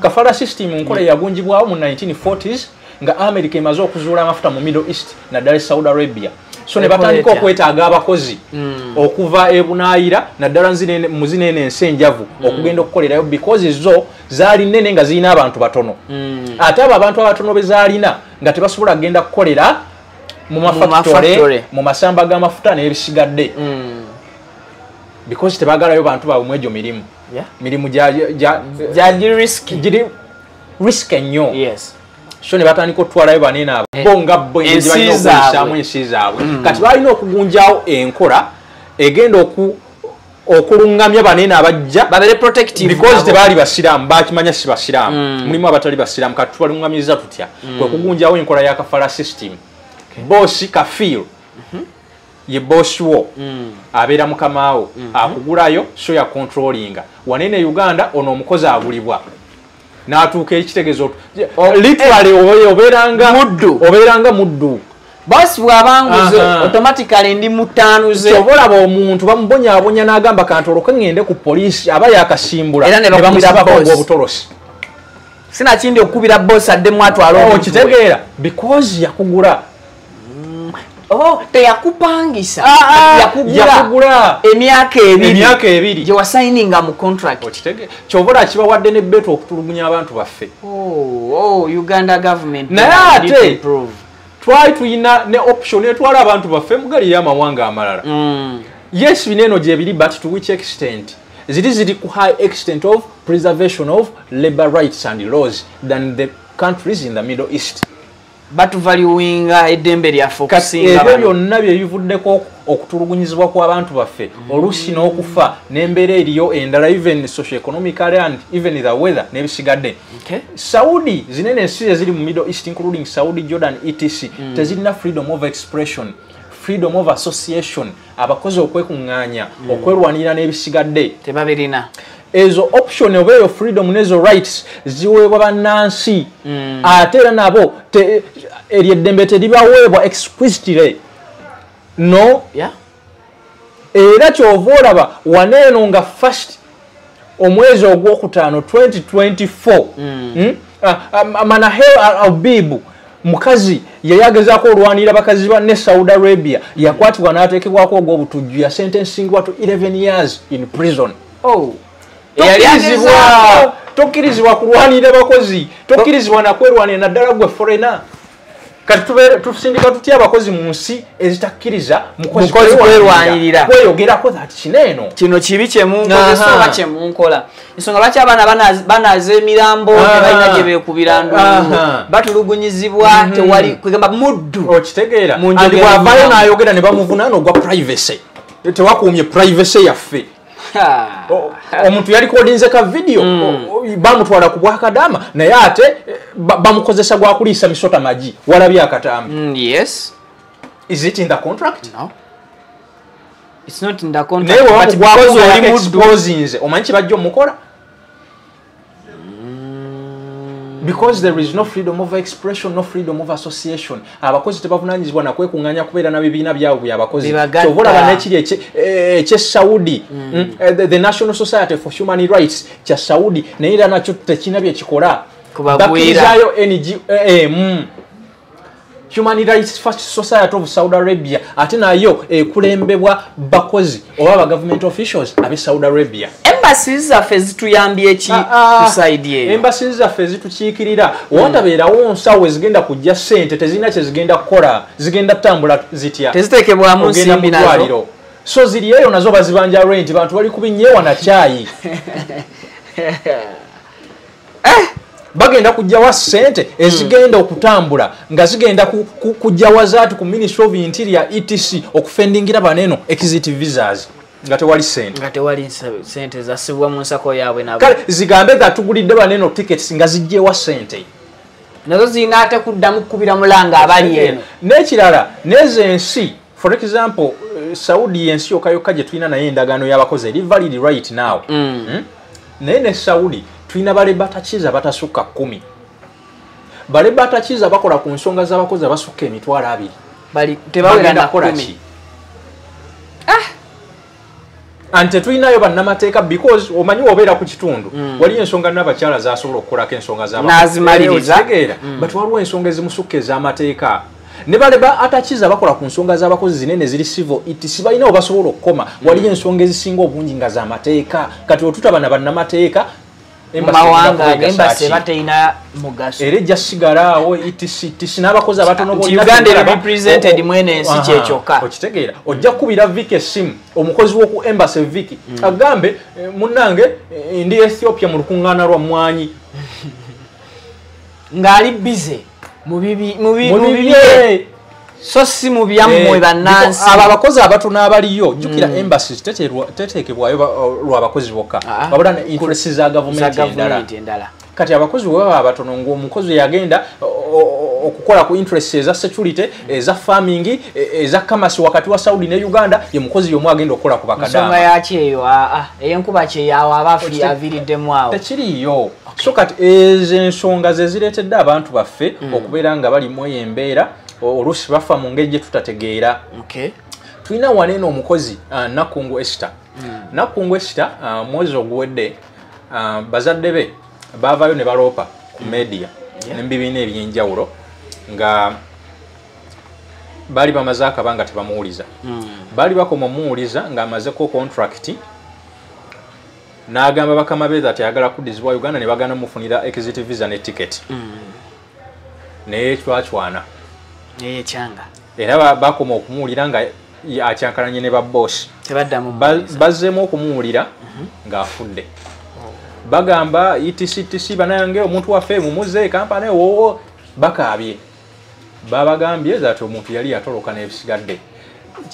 Kafala system nkola yagunjibwawo mu 1940s nga America emaze okuzuula amafuta mu Middle East naddala Saudi Arabia. So ne batandika okwetaaga abakozi okuva ebunaayira naddala mu zinene ensi enjavu okugenda okukolerayo because zo zaali nnene nga zirina abantu batono. Ate abo abantu abatono be zaalina nga tebasobola kugenda kukolera mu mafactory mu masamba g'amafuta n'ebisigadde because tebagalayo bantu baabwe mu egyo mirimu. Mirimu gya risk ennyo. So ne batandika otwalayo banene abo bonga bo ensiizaamu ensi zaabwe. Kati balina okugunjaawo enkola egenda okulungamya banene abajja babere protective because tebaali basiraamu bakimanya si basiraamu mulimu abatali basiraamu kati tubalungamiza tutya kwe kugunjaawo enkola ya kafala system. Bosi kafiru ye bosi wo abeera mukamaawo akugulayo so ya controllinga wanene Uganda ono omukozi agulibwa n'atuuka ekitegezo literally obeeranga muddu boss bwabanguze automatically ndi mutanuze obolaba omuntu bamubonyabonya n'agamba kantoloke ngende ku poliisi aba yakasimbula era ne bamusaba obutolosi sina kindi okubira boss adde mwatwala okitegeera because yakugula teyakupangisa yakugula emyaka ebiri gye wasayininga mu contract kyobola kibawadde ne beto okutulugunya abantu baffe Uganda government naye ate twali tuyina ne option etwala abantu baffe mugali y'amawanga amalala yes bineeno gye biri but to which extent ziri ku high extent of preservation of labor rights and laws than the countries in the Middle East batuvaluinga eddembe lyaffe okusinga ebyo byonna bye bivuddeko okutulugunyizibwa kw'abantu baffe oluusi n'okufa n'embeera eriyo endala even socio-economically and even the weather n'ebisigadde Saudi zinene ensi eziri mu Middle East including Saudi, Jordan, etc tezirina freedom of expression, freedom of association, abakozi okwekuŋŋaanya okwerwanira n'ebisigadde tebabirina ezo option oba eyo freedom nezo rights ziweebwa bannansi ate era nabo eryo eddembe teribaweebwa explicitly no era kyova olaba waneeno nga first omwezi ogwokutaano 2024 Manahel Albibu mukazi yayagezaako olwanira bakazi banne Saudi Arabia yakwatibwa n'ateekebwako ogw'obutujju ya sentencingwa to 11 years in prison tokkirizibwa kulwanira bakozi tokkirizibwa nakwerwanira naddala gwe foreigner kati tusindika tutya abakozi mu nsi ezitakkiriza mukozi kwerwanirira kweyogerako that kineeno kino kibi kyemunkozesa oba kyemunkola ensonga lwaki abaana banaaza emirambo tebalina gye beekubira ndungu batulugunyizibwa tewali kwegamba muddu okitegeera andi bwavaayo n'ayogera ne bamuvunaana ogwa privacy tewakuumye privacy yaffe omuntu yalikodinze ka video bamutwala ku bwakadama naye ate bamukozesa gwakuliisa misota maji walabye akatambi yes is it in the contract no it's not in the contract but because oli exposinze omanyi kibajja omukola because there is no freedom of expression, no freedom of association. Abakozi tebavunanyizibwa na kwekuŋŋaanya kubeera na bibiina byabwe byabakozi. Ky'oboolaba n'ekiri ekye Saudi, the National Society for Human Rights kya Saudi naye era nakyo tekirina bye kikola. Bakkirizayo NGO Human Rights First Society of Saudi Arabia ate nayo ekulembebwa bakozi oba ba government officials abe Saudi Arabia. Embassies zaffe zituyambye ki kusaidia embassies zaffe zitukiikirira watabeerawo nsawo ezigenda kujja ssente tezirina kye zigenda kukola zigenda tambula zitya teziteekebwamu nsimbi nazo so ziri eyo nazo bazibanja rent bantu bali kubinyeewa na chai bagenda kujjawa ssente ezigenda okutambula nga zigenda kujjawa zaati ku Ministry of Interior etc okufendingira baneno exit visas nga tewali sente zasibwa mu nsako yaabwe nabo kale zigambe nga tugulidde baneno tickets nga zijjewa ssente nazo zirina ate kuddamu kubira mulanga abali eno n'ekirala n'ezo ensi for example Saudi yensi yokka gye tulina naye endagaano y'abakozi eri valid right now naye ne Saudi tulina baleba takiza batasukka 10 baleba takiza bakola ku nsonga z'abakozi abasukka emitwalo 2 bali tebawera na 10 ante tulinayo bannamateeka because omanyi obeera ku kitundu wali ensonga n'abakyala zasobola okukolako ensonga z'abakozi but waliwo ensonga ezimusukka ez'amateeka ne baleba atakiza bakola ku nsonga z'abakozi zinene ziri civil etc balinawo basobola okukoma waliyo ensonga ezisinga obungi nga z'amateeka kati otutaba na bannamateeka mawanga embassy bateina mugaso era ejja sigala awo etc n'abakozi abatono Uganda represented mwene ensi kyekyoka okitegeera ojja kubira Viki essimu omukozi w'oku embassy Viki agambe munnange ndi Ethiopia mu lukuŋŋaana lwa mmwanyi ng'ali bize mu bibi so si mu byammwe bannansi abo abakozi abatono abaliyo jjukira embassies teteekebwayo lw'abakozi bokka wabula ne interest za gavumenti endala kati abakozi bwebaba abatono ng'omukozi yagenda okukola ku interest eza security eza farming eza commerce wakati wa Saudi ne Uganda ye mukozi yomu agenda okukola ku bakadama nsonga yaki eyo eyenkuba kyeyawo abafi aviriddemu awo tekiriyo so kati ezo ensonga ze zireetedde abantu baffe okubeera nga bali mu embeera oluusi bafa mu ngeri gye tutategeera. Tulina waneeno omukozi Nakungu Esther. Nakungu Esther mwezi oguwedde bazadde be baavaayo ne baloopa ku media n'ebibiina eby'enjawulo nga baali bamaze akabanga tebamuwuliza. Baali bakoma omuwuliza ng'amazeko contract n'agamba bakama be that ayagala kuddizibwa Uganda ne bagana mufunira exit visa ne ticket. Naye twacwana. Era bakoma okumuwulira nga acyankalanye ne babbosi. Bazzeemu okumuwulira ng'afudde. Bagamba ETC banange omuntu waffe mumuze kampani wowo bakaabye. Babagambye that omuntu yali yatoloka n'ebisigadde.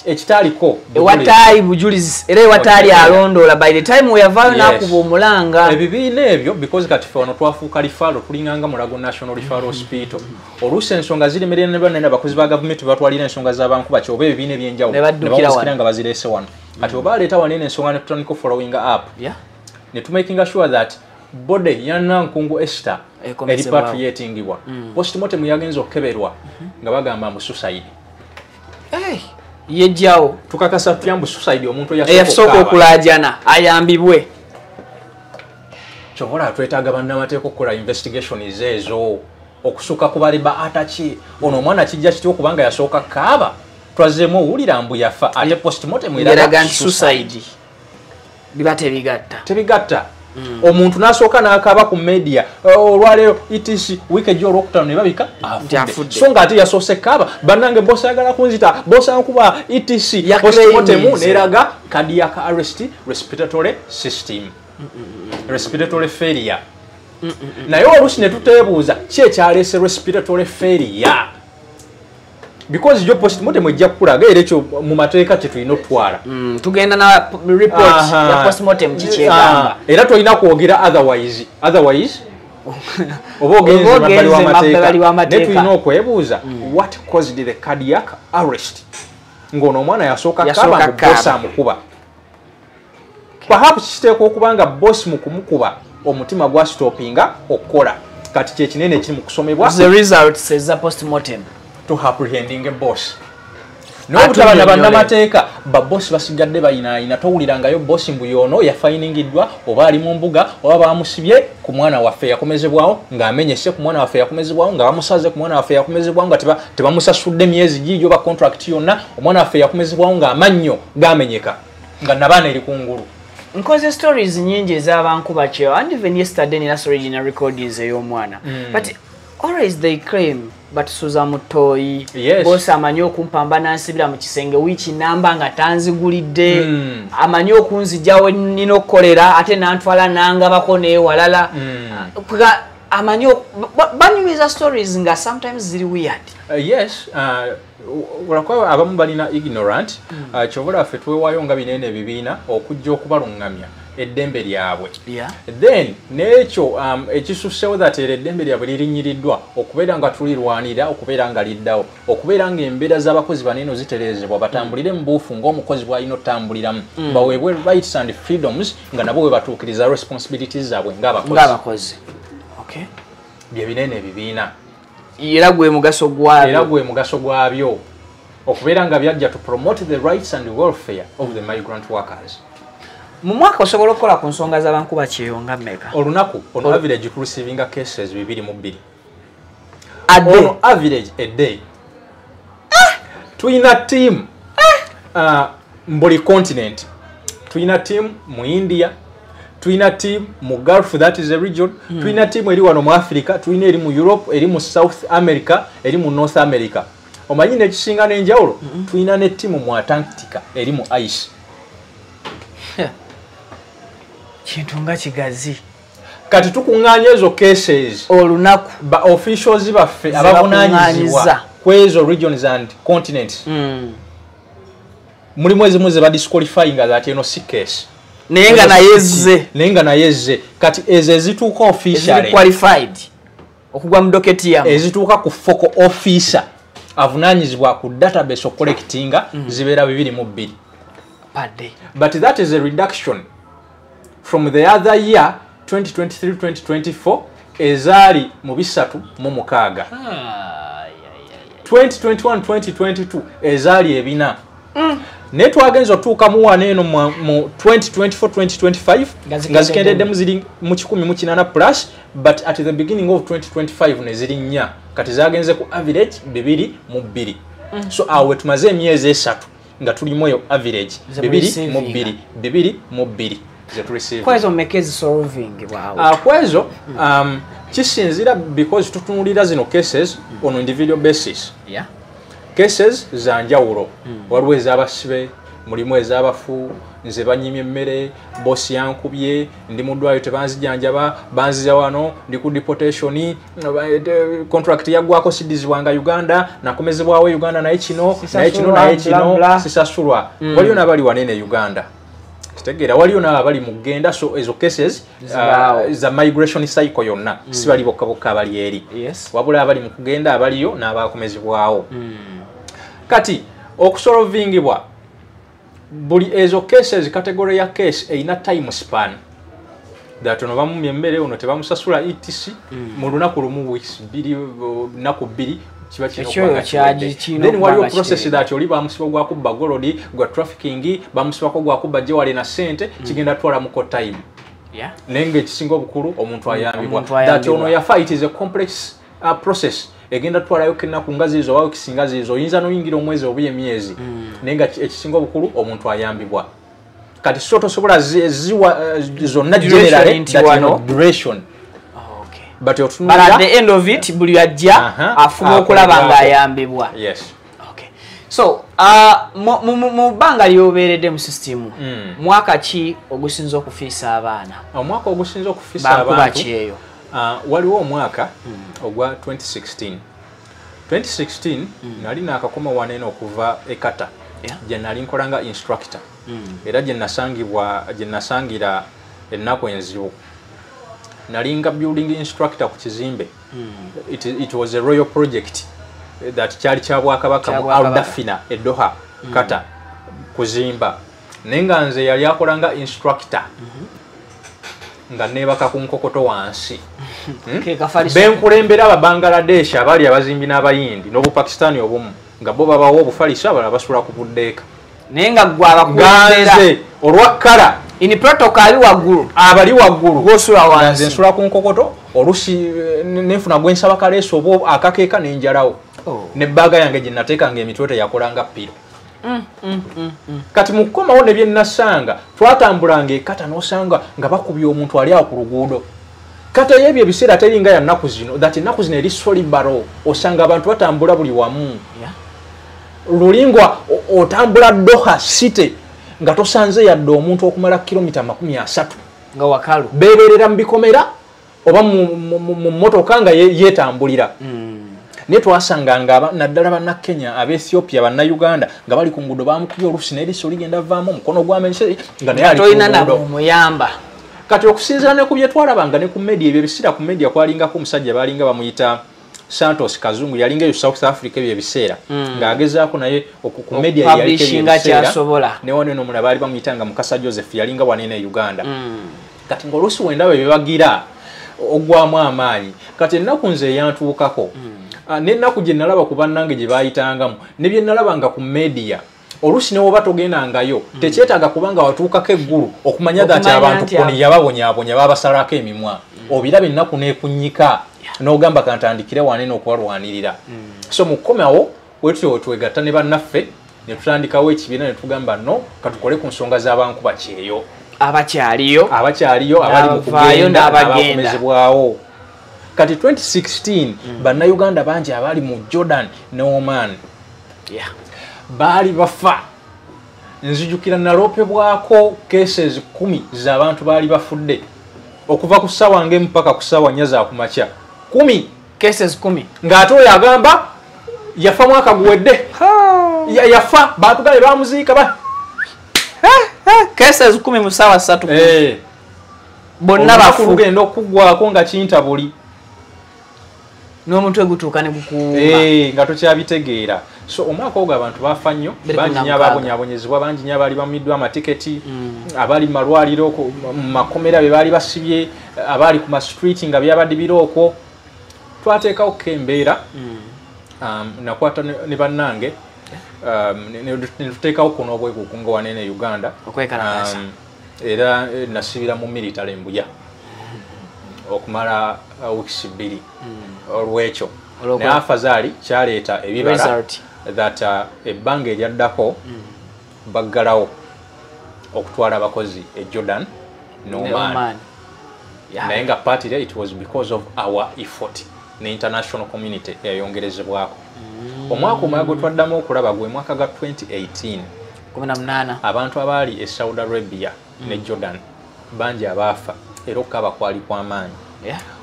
Ekitaaliko ewataali bujulizi era ewataali alondoola by the time weyavaayo n'akuba omulanga. Ebibiina ebyo because kati ffe wano twafuuka lifaalo tulinganga Mulago National Referral Hospital. Oluusi ensonga ziremerera ne banene abakozi ba gavumenti batwalira ensonga z'abankuba kyoba ebibiina ebyenjawulo ne bawulikira nga bazireese wano. Kati oba aleeta wano eno ensonga ne tutandika following up. Ne tumakinga sure that bode ya Nankungu Esther repatriatingibwa. Postmortem yagenza okukeberwa nga bagamba mu suicide. Yejjawo tukakasa tuyambu suicide omuntu yasooka okulajana ayambibwe. Kyobola twetaaga bannamateeka okukola investigation ezo okusuka ku bali ba atachi ono omwana kijja kityo kubanga yasooka kaaba twazeemu owulira mbu yafa ate postmortem eraga suicide biba tebigatta. Omuntu nasooka n'akaaba ku media olwaleero ETC weekend olwokutaano ne babika afudde. So nga ate yasoose kaaba bannange bosi ayagala kunzita bosi ankuba ETC postmortem n'eraga cardiac arrest respiratory system respiratory failure. Naye oluusi ne tuteebuuza ki ekyaleese respiratory failure because jo postmortem ejja kukulaga era ekyo mu mateeka tetulina okutwala. Tugenda na report ya postmortem kikyegamba era tolina kwogera otherwise oba ogenze mabbali w'amateeka ne tulina okwebuuza what caused the cardiac arrest ng'ono omwana yasooka kaba ngu bosi amukuba. Perhaps kiteekwa okuba nga bosi mu kumukuba omutima gwa stoppinga okukola kati kyekinene kiri mu kusomebwa. The result says the postmortem to apprehending a boss. N'obutaba na bannamateeka babbosi basigadde bayinaayina towulirangayo bosi mbu yono yafayiningiddwa oba ali mu mbuga oba bamusibye ku mwana waffe yakomezebwawo ng'amenyese ku mwana waffe yakomezebwawo nga bamusaze ku mwana waffe yakomezebwawo nga tebamusasudde myezi giigyo ba contract yonna omwana waffe yakomezebwawo ng'amannyo gamenyeka nga nabaana eri kungulu. Nkoze stories nyingi ez'abankuba kyo and even yesterday nina original recordings ey'omwana but always they claim but Suza Mutoyi bosi amanyi okumpamba nsibira mu kisenge wiiki namba nga tanzigulidde amanyi okunzijjawo nina okukolera ate nantwala nangabako neewalala amanyi banyumiza stories nga sometimes ziri weird. Yes olakwa abamu balina ignorant kyobola ffe twewaayo nga binene ebibiina okujja okubalungamya eddembe lyabwe. Then n'ekyo ekisusewo that eddembe lyabwe lirinyiriddwa okubeera nga tulirwanira okubeera nga liddawo okubeera nga embeera z'abakozi banene zitereezebwa batambulire mu buufu ng'omukozi bw'alina otambuliramu baweebwe rights and freedoms nga nabo bwe batuukiriza responsibilities zaabwe ng'abakozi. Bye binene ebibiina era gwe mugaso gwabyo okubeera nga byajja to promote the rights and welfare of the migrant workers. Mu mwaka osobola okukola ku nsonga z'abankuba kyeyo nga mmeka? Olunaku on average to receiving cases 2 on average a day. Tuyina team mbuli continent. Tuyina team mu India, tuyina team mu Gulf, that is a region. Tuyina team eri wano mu Africa, tuyina eri mu Europe, eri mu South America, eri mu North America. Omanyi n'ekisinga n'enjawulo tuyina ne team mu Antarctica eri mu ice. Kintu nga kigazi. Kati tukuŋŋaanya ezo cases olunaku ba officials baffe abavunaanyizibwa kwezo regions and continents. Mulimu ezimu ze badisqualifying that eno si case. Nenga na yezze. Kati ezo ezituuka officially qualified okugwa mu doketi yamu ezituuka ku focal officer avunaanyizibwa ku database collectinga zibeera 2 per day. But that is a reduction from the other year 2023-2024 ezaali mu 3 mu 6. 2021-2022 ezaali ebina naye twagenza otuuka mu wano eno mu 2024-2025 nga zikendeddemu ziri mu 180 plus, but at the beginning of 2025 ne ziri 4 kati zagenze ku average 2 so awe tumaze emyezi 3 nga tulimu eyo average 2 ze tureceive. Kwezo mmekezi solving wow. Kwezo kisinzira because tutunulira zino cases on individual basis. Yeah. Cases za njawulo waliwo ez'abasibe, mulimu ez'abafu, nze banyimye emmere, bosi yankubye, ndi mu ddwaliro tebanzijanjaba, banziza wano, ndi ku deportation, contract yaggwako siddizibwanga Uganda, nakomezebwawo Uganda naye kino sisasulwa. Waliyo n'abali wanene Uganda. Kitegera waliyo n'abali mu kugenda, so ezo cases za migration cycle yonna si bali bokka abali eri. Wabula abali mu kugenda abaliyo n'abakomezebwawo. Kati okusolvingibwa buli ezo cases category ya case eina time span that ono bamumye emmere ono tebamusasula etc mu lunaku lumu weeks 2 naku 2 kiba kino then waliyo process that oli bamusiba gwa kubba golodi gwa trafficking bamusiba ko gwa kubba jewale na sente kigenda twala muko time nenge kisinga obukulu omuntu ayambibwa that ono ya fight is a complex process egenda twalayo kenna ku ngazi izo wawo kisingazi izo yinza no yingira omwezi obuye myezi nenga ekisinga obukulu omuntu ayambibwa kati soto sobola zonna generally that duration. But at the end of it buli ajja afuna okulaba nga ayambibwa. Yes. Okay. So mu banga lyoberedde mu system mwaka ki ogusinza okufiisa abaana? Omwaka ogusinza okufiisa abantu waliwo omwaka ogwa 2016 nali nakakoma wanene okuva ekata gye nali nkolanga instructor era gye nasangira ennaku enzibu nali nga building instructor ku kizimbe. It was a royal project that kyali kyabwakabaka mu Aldafina Doha kata kuzimba nenga nze yali akolanga instructor nga nebaka ku nkokoto wansi benkulembera aba Bangladesh abali abazimbi n'abayindi n'obu Pakistani obumu nga bo babawo obufalisa abala basula ku buddeeka nenga gwaba kubeera olwakala in protocol abali waggulu gosula wansi nsula ku nkokoto olusi nefuna gwensaba kaleso obo akakeeka nenjalawo ne baga yange gye nateekanga emitwete yakolanga piro. Kati mukomawo ne bye nasanga twatambulanga ekata n'osanga nga bakubye omuntu ali awo ku luguudo kata yebyo ebiseera teringa ya nnaku zino that ennaku zino eri solibaro osanga abantu batambula buli wamu lulingwa otambula Doha City nga tosanze yadde omuntu okumala kilomita 30 nga wakalu beberera mbikomera oba mu motoka nga yetambulira. Ne twasanga nga naddala banna Kenya abe Ethiopia banna Uganda nga bali ku ngudo bamukubye olusi n'eriso ligenda vaamu omukono gwamense nga naye ali ku muyamba. Kati okusinzira ne ku bye twalabanga ne ku media ebyo bisira ku media kwalingako omusajja balinga bamuyita Santos Kazungu yalinga yo South Africa ebyo biseera ng'agezaako naye ku media yalinga kyasobola ne wano nomula bali bamuyitanga Mukasa Joseph yalinga wanene Uganda. Kati ng'olusi wenda bwe bibagira ogwamu amaanyi kati ennaku nze yantuukako n'ennaku gye nalaba ku bannange gye baayitangamu ne bye nalabanga ku media olusi ne woba togendangayo tekyetaaga kubanga watuukako eggulu okumanya dati abantu koni yababonyaabonya babasalako emimwa obirabe ennaku neekunyika n'ogamba kantandikire wanene okubalwanirira. So mu kukomawo wetutyo twegatta ne bannaffe ne tutandikawo ekibiina ne tugamba no katukole ku nsonga z'abankuba kyeyo abakyaliyo abali mu kugenda abakomezebwawo. Kati 2016 bannayuganda bangi abali mu Jordan ne Oman baali bafa. Nzijukira naloopebwako cases 10 z'abantu baali bafudde okuva ku ssaawa nge mpaka ku ssaawa 4 za kumakya 10 cases 10 ng'ate oyo agamba yafa mwaka guwedde yafa baatugale bamuziika cases 10 mu ssaawa 3 bonna bafugenda okuggwako nga kintabuli n'omuntu egutuuka ne gukuuma nga tokyabitegeera. So omwaka ogwo abantu bafa nnyo bangi nnyo ababonyabonyezebwa bangi nnyo abaali bamiddwa amatiketi abaali mu malwaliro mu makomera be baali basibye abaali ku ma street nga byabadde birooko twateekawo embeera nakwata ne bannange ne tuteekawo kuno obwekukunga wanene Uganda era nasibira mu military Mbuya okumala weeks 2 olwekyo naye afazali kyaleeta ebibala that ebbanga eryaddako baggalawo okutwala abakozi e Jordan Oman naye nga partly it was because of our effort ne international community yayongerezebwako omwaka omulala gwe twaddamu okulaba gwe mwaka ga 2018 abantu abaali e Saudi Arabia ne Jordan bangi abaafa era okukaba kwali kw'amaanyi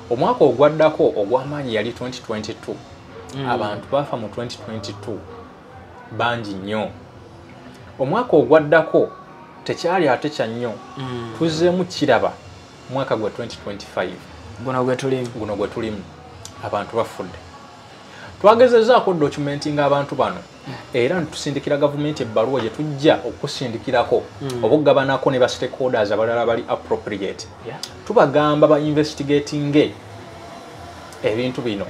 omwaka ogwaddako ogw'amaanyi yali 2022 abantu baafa mu 2022 bangi nnyo omwaka ogwaddako tekyali ate kya nnyo tuzzeemu kiraba mwaka gwa 2025 guno gwe tulimu abantu bafudde twagezezaako documentinga abantu bano era ntusindikira gavumenti ebbaluwa gye tujja okusindikirako obugabanako ne ba stakeholders abalala bali appropriate tubagamba ba investigating ebintu bino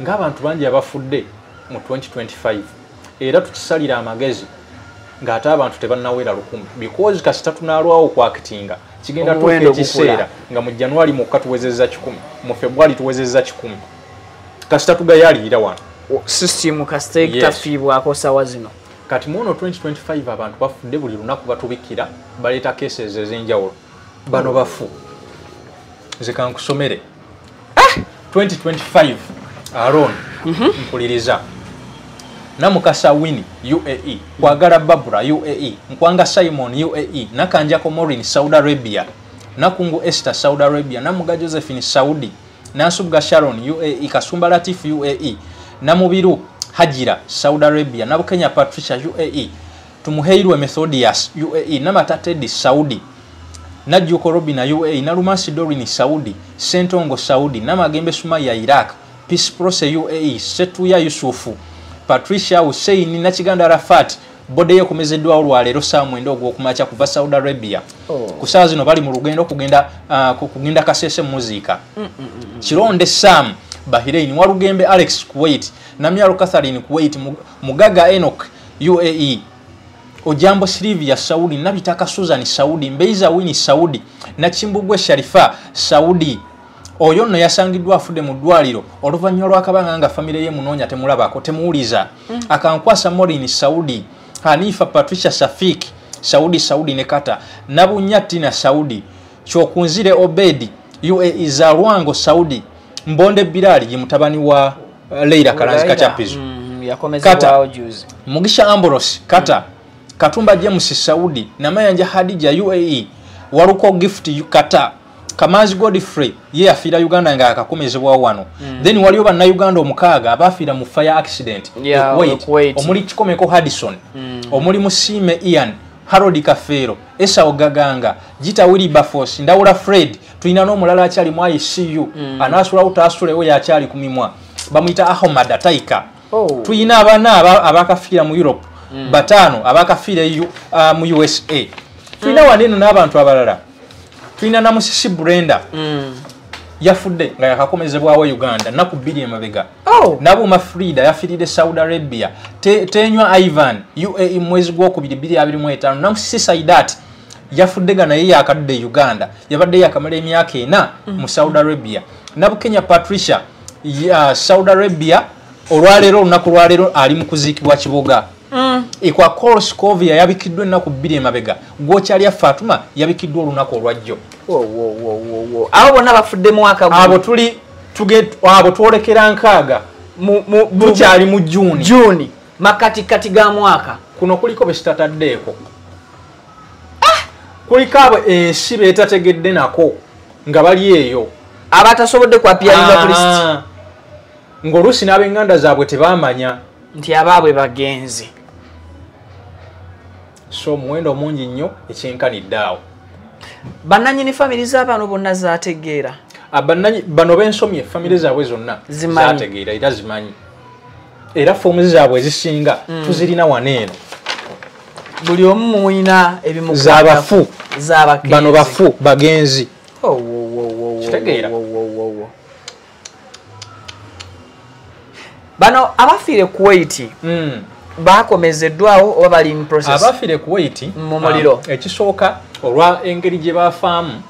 ng'abantu bangi abafudde mu 2025 era tukisalira amagezi ng'ate abantu tebannawera 1,000 because kasita tunaalwawo kwakitinga kigenda tuuka ekiseera nga mu January mukka tuwezezza 1,000 mu February tuwezezza 1,000 kasita tugayalirira wano system kasita tafiibwako sawa zino kati muno 2025 abantu bafudde buli lunaku batubikira baleeta cases ez'enjawulo bano bafu nze kankusomere 2025 alone mpuliriza Namukasa Winnie UAE, Kwagala Babura UAE, Nkwanga Simon UAE, Nakanjako Morin Saudi Arabia, Nakungu Esther Saudi Arabia, Namuga Josephine Saudi, Nasubga Sharon UAE, Kasumba Latif UAE, Namubiru Hajira Saudi Arabia, Nabukenya Patricia UAE, Tumuheirwe Methodius UAE, Namatatedi Saudi, Najuko Robina UAE, Narumasi Dorini Saudi, Sentongo Saudi, Namagembe Sumaya Iraq, Peace Process UAE, Setuya Yusufu, Patricia Hussein na Kiganda Rafat bode yekomezeddwa olwaleero saa 9 ogw'okumakya kuva Saudi Arabia. Kusaawa zino bali mu lugendo kugenda Kasese muzika. Kironde Sam Bahrain, Walugembe Alex Kuwait, Namyalo Catherine Kuwait, Mugaga Enoch UAE, Ojambo Silvia Saudi, Nabitaka Susan Saudi, Mbeiza Winnie Saudi, Nachimbugwe Sharifa Saudi. Oyo no yasangiddwa afudde mu ddwaliro oluvannyuma lw'akabanga nga famire ye munoonya temulabako temuwuliza akankwasa Morin Saudi, Hanifa Patricia Safik Saudi ne Kata, Nabunya Tina Saudi, Kyokunzire Obedi UAE, Zalwango Saudi, Mbonde Bilali ye mutabani wa Leila Kalanzi Kachapizu Kata, Mugisha Ambrose Kata, Katumba James Saudi, Namayanja Hadija UAE, Waruko Gift Kata, Kamazi Godfrey ye afira Uganda nga akakomezebwa wano. Then waliyo banna Uganda omukaaga abafira mu fire accident Kuwait. Omuli Kikomeko Hudson, omuli Musime Ian, Harold Kafero, Esa Ogaganga, Jita Willy Bafos, Ndawula Fred, tulina n'omulala akyali mu ICU, anasula utasulewo yakyali kumimwa. Bamuyita Ahmad Taika. Tulina abaana abakafiira mu Europe, batano abakafiira mu USA. Tulina waneno n'abantu abalala. Tulina na Musisi Brenda yafudde nga yakakomezebwawo Uganda naku 2 emabega. Nabuma Frida yafiride Saudi Arabia. Tenywa Ivan UAE mwezi gw'okubiri 2025. Namusisi Saidat yafudde ga naye yakadde Uganda. Yabadde yakamala emyaka 4 mu Saudi Arabia. Nabukenya Patricia Saudi Arabia olwaleero olunaku lwaleero ali mu kuziikibwa Kiboga. Ikwa Koroskovia yabikiddwa ennaku 2 emabega. Gwokyalya Fatuma yabikiddwa olunaku olwajjo. Abo bonna bafudde mwaka gwo. Abo twolekera nkaaga tukyali mu June makatikati ga mwaka. Kuno kuliko bekitataddeeko. Kuliko abo ensi beetategedde nako nga bali eyo abatasobodde kwapyalinga ku list. Ng'oluusi n'ab'enganda zaabwe tebamanya nti abaabwe bagenzi. So muwendo mungi nnyo ekyenkanidde awo. Bannannyini family z'abantu bonna zaategeera. Bano bensomye family zaabwe zonna zaategeera era zimanyi. Era foomu zaabwe ezisinga tuzirina waneeno. Buli omu muyina ebimu z'abafu z'abagenzi. Bano bafu bagenzi. Kitegeera. bano abafiire Kuwait bakomezeddwawo oba bali in process abafiire Kuwait mu muliro ekisooka olwa engeri gye bafaamu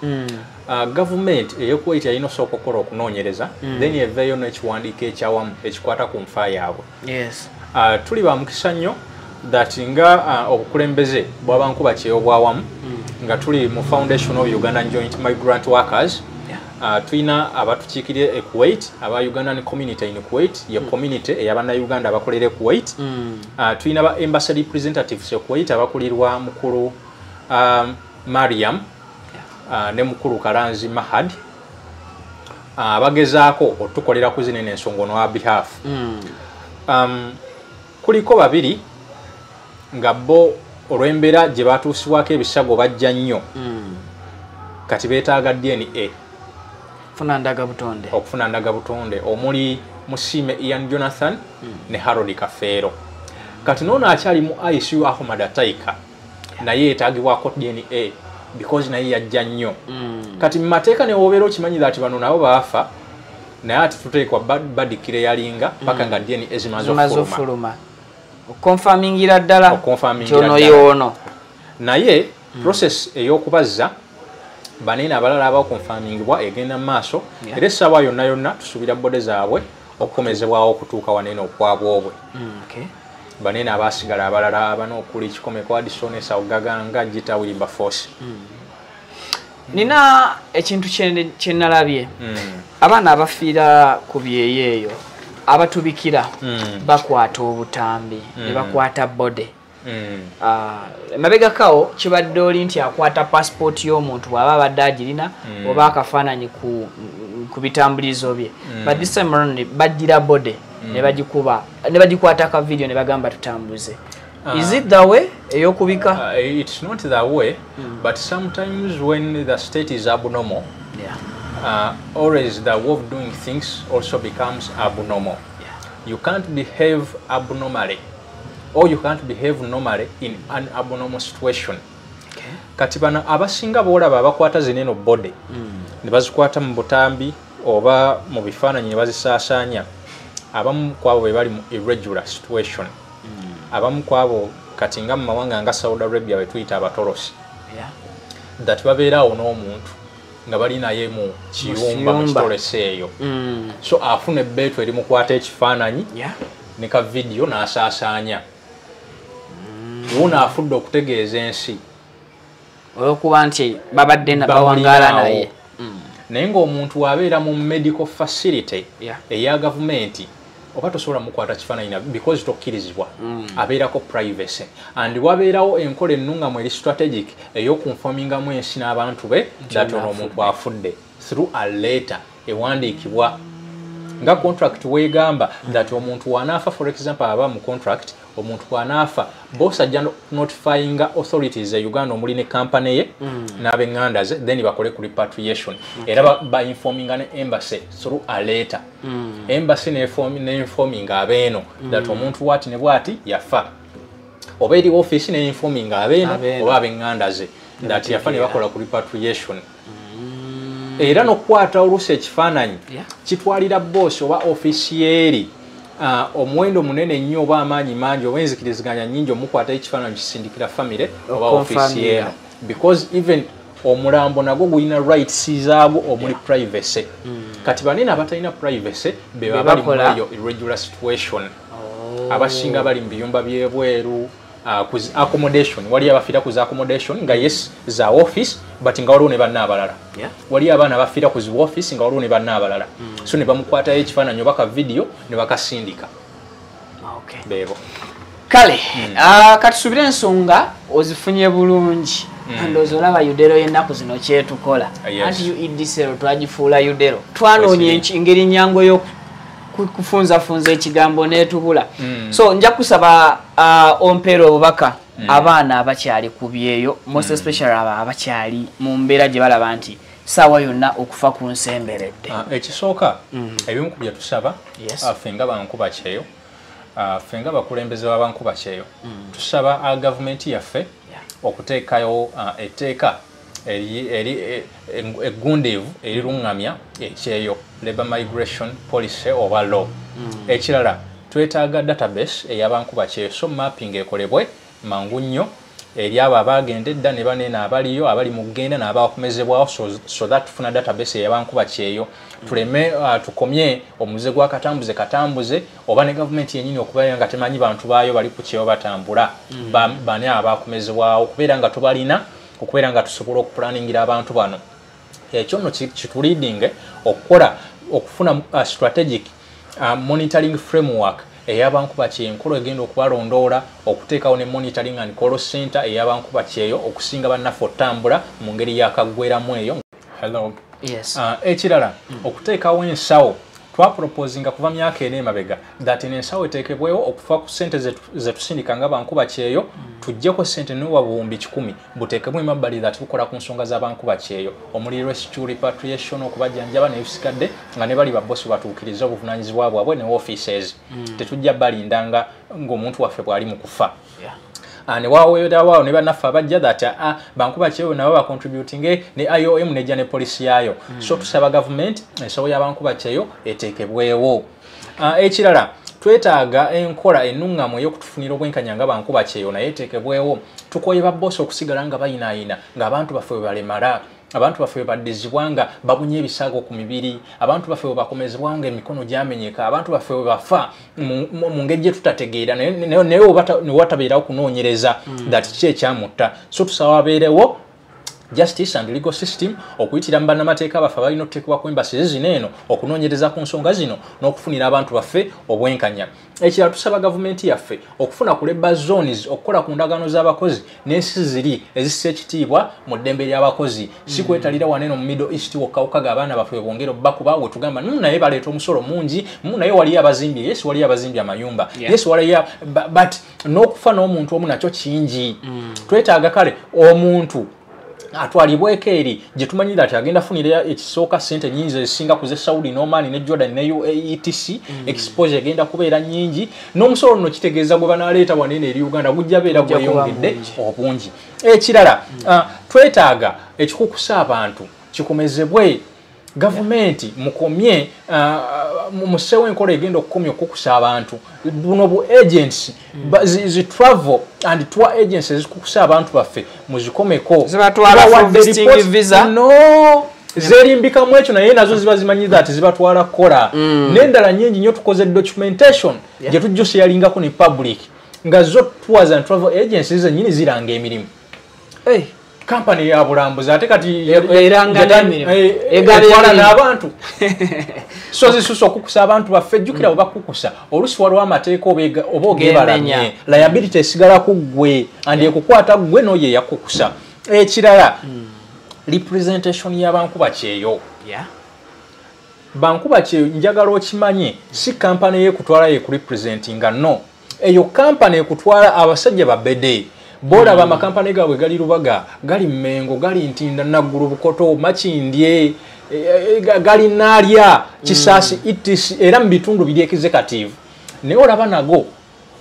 government eyo Kuwait yalina osooka okukola okunoonyereza then eveeyo n'ekiwandiiko ekyawamu ekikwata ku nfa yaabwe tuli ba mukisa nnyo that nga obukulembeze bw'abankuba kyeyo bwawamu nga tuli mu foundation of Ugandan Joint Migrant Workers tulina abatukiikirira e Kuwait aba Ugandan community in Kuwait ye community ey'abannayuganda abakolera e Kuwait tulina ba embassy representatives e Kuwait abakulirwa mukulu Mariam ne mukulu Karanzi Mahad abagezaako otukolera ku zinene ensonga on our behalf kuliko babiri nga bo olw'embeera gye batuusibwako ebisago bajja nnyo kati beetaaga DNA okufuna ndagabutonde omuli Musime Ian Jonathan ne Harold Kafeero kati noono akyali mu ICU Ahmad Ataika naye yeetaagibwako DNA because naye yajja nnyo kati mu mateeka ne wobeera okimanyi ati bano nabo baafa naye ati tuteekwa badikire yalinga paka nga DNA zimaze okufuluma okonfamingira ddala kyono yoono naye process ey'okubazza banene abalala abakonfamingibwa egenda mu maaso era essaawa yonna yonna tusuubira bode zaabwe okukomezebwawo okutuuka wanene okwabwobwe banene abasigala abalala abana okuli kikomeko Addison Esawugaganga Gita Wilberforce nina ekintu kye nalabye abaana abafiira ku byeyeeyo abatubikira bakwata obutambi ne bakwata bode mabegakawo kibadde oli nti akwata passport y'omuntu bw'aba abadde agirina oba akafaananyi ku bitambulizo bye but this time around bagira bode ne bagikwata ka video ne bagamba tutambuze is it the way ey'okubika it's not the way but sometimes when the state is abnormal always the way of doing things also becomes abnormal you can't behave abnormally or you can't behave normally in an abnormal situation kati bano abasinga boolaba abakwata zineno bode ne bazikwata mu butambi oba mu bifaananyi ne bazisaasaanya abamu kwabo be bali mu irregular situation abamu kwabo kati nga mu mawanga nga Saudi Arabia we tuyita abatolosi that babeeraawo n'omuntu nga bali naye mu kiyumba mu kitolesi eyo so afuna ebbeetu eri mukwata ekifaananyi ne ka video n'asaasaanya wona afudde okutegeeza ensi olwokuba nti babadde bawangaala naye naye ng'omuntu abeera mu medical facility eya gavumenti oba tosobola mukwata kifaananyi because tokkirizibwa abeerako privacy and wabeerawo enkola ennungamu eri strategic ey'okunfomingamu ensi n'abantu be that ono omuntu afudde through a letter ewandiikibwa nga contract weegamba that omuntu wanaafa for example aba mu contract omuntu wanaafa boss ajja notifying authorities e Uganda omuli ne company ye n'abenganda ze then bakole ku repatriation era ba informing ne embassy through a letter embassy ne informing abeeno that omuntu wati ne bwati yafa oba eri office ne informing abeeno oba abenganda ze that yafa ne bakola ku repatriation era n'okukwata oluusi ekifaananyi kitwalira boss oba officieri omuwendo munene nnyo oba amaanyi mangi oba enzikiriziganya nnyingi omukwata ekifaananyi kisindikira family oba officieri because even omulambo nagwo gulina rights zaagwo omuli privacy kati banene abatalina privacy be bali mu eyo irregular situation abasinga bali mu biyumba by'ebweru ku accommodation wali abafiira ku accommodation nga yes za office but nga waliwo ne banna abalala wali abaana bafiira ku office nga waliwo ne banna abalala so ne bamukwata ekifaananyi oba ka video ne bakasindika bebo kale katusubire ensonga ozifunye bulungi ndowooza olaba Udero y'ennaku zino kyetukola anti UEDCL twagifuula Udero twanoonya engeri nyangu yo kufunzafunza ekigambo n'etubula so nja kusaba ompeera obubaka abaana abakyali ku byeyo most especially abakyali mu mbeera gye balaba nti saawa yonna okufa ku nsemberedde ekisooka ebimu ku bye tusaba ffe nga bankuba kyeyo ffe nga bakulembeze b'abankuba kyeyo tusaba gavumenti yaffe okuteekayo etteeka eggundiivu eriruŋŋamya ekyeyo labor migration policy oba law ekirala twetaaga database ey'abankuba kyeyo so mapping ekolebwe mangu nnyo eri abo abagenda edda ne banene abaliyo abali mu kugenda n'abakomezebwawo so that tufuna database ey'abankuba kyeyo tuleme tukomye omuze gwa katambuze oba ne gavumenti yennyini okubeera nga temanyi bantu baayo bali ku kyeyo batambula bani abakomezebwawo okubeera nga tubalina okubeera nga tusobola okupulaningira abantu bano ekyo nno kituleading okufuna strategic monitoring framework ey'abankuba kyeyo enkolo egenda okubalondoola okuteekawo ne monitoring and call center ey'abankuba kyeyo okusinga bannaffe otambula mu ngeri yakaggweramu eyo. Hello. Yes. Ekirala okuteekawo ensawo twaporopozinga kuva myaka ena emabega that ensawo eteekebwewo okufa ku ssente zetusindika nga bankuba kyeyo tujjeko ssente n'owa buwumbi 100 buteekebwe emabbali that bukola ku nsonga z'abankuba kyeyo omuli rescue repatriation okubajjanjaba nebisikadde nga ne bali babbosi batuukiriza obuvunaanyizibwa bwabwe ne offices tetujja balindanga ng'omuntu waffe bw'ali mu kufa. Ne waweerawo ne bannaffe abajja that bankuba kyeyo nabo bacontributing ne IOM nejja ne poliisi yaayo so tusaba government ensawo y'abankuba kyeyo eteekebwewo. Ekirala twetaaga enkola ennuŋŋamu ey'okutufunira obwenkanya nga bankuba kyeyo naye eteekebwewo tukoye babbosi okusigala nga bayinaayina ng'abantu baffe bwe balemala abantu baffe bwe baddizibwa nga babunye ebisaago ku mibiri abantu baffe bwe bakomezebwa nga emikono gyamenyeka abantu baffe bwe bafa mu ngeri gye tutategeera naye ne watabeerawo kunoonyereza that ki ekyamutta so tusaba wabeerewo justice and legal system okuyitira mu bannamateeka baffe abalina okuteekebwa ku embasi zino eno okunoonyereza ku nsonga zino n'okufunira abantu baffe obwenkanya. Ekirala tusaba gavumenti yaffe okufuna ku labor zones okukola ku ndagaano z'abakozi n'ensi ziri ezissa ekitiibwa mu ddembe ly'abakozi si kwetalira waneeno mu Middle East wokkawukaga abaana baffe bongera obbakuba we tugamba naye baleeta omusolo mungi naye waliyo abazimbye yes waliyo abazimbye amayumba yes waliyo but n'okufa n'omuntu omu nakyo kingi twetaaga kale omuntu atwalibweko eri gye tumanyira ati agenda funira ekisooka ssente nnyingi ezisinga ku ze Saudi n'Oman ne Jordan ne UAE etc exposure egenda kubeera nnyingi n'omusolo nno kitegeeza gwe banaaleeta wanene eri Uganda gujja beera gweyongedde obungi. Ekirala twetaaga ekikukusa abantu kikomezebwe gavumenti mukomye musewo enkola egenda okukomya okukusa abantu buno bu agents zi travel and tour agents ezikukusa abantu baffe muzikomeko zibatwala for visiting visa no zerimbikamu ekyo naye nazo ziba zimanyi that zibatwala kola n'endala nnyingi nnyo tukoze documentation gye tujjusa yalingako ne public nga zo tours and travel agencies zennyini ziranga emirimu company ya bulambuzi ate kati etwala n'abantu so zisusa okukusa abantu baffe jjukira bwe bakukusa oluusi waliwo amateeka oba ogeebalamye liability esigala ku ggwe andi ekukwata ggwe n'oyo eyakukusa. Ekirala representation y'abankuba kyeyo bankuba kyeyo njagala okimanye si kampani yekutwala yekurepresentinga no eyo kampani ekutwala abasajja babede boda ba makampani gaabwe gali Lubaga gali Mmengo gali Ntinda Naggulu Bukoto Makindye gali Naalya Kisaasi etc era mu bitundu biri executive naye olaba nago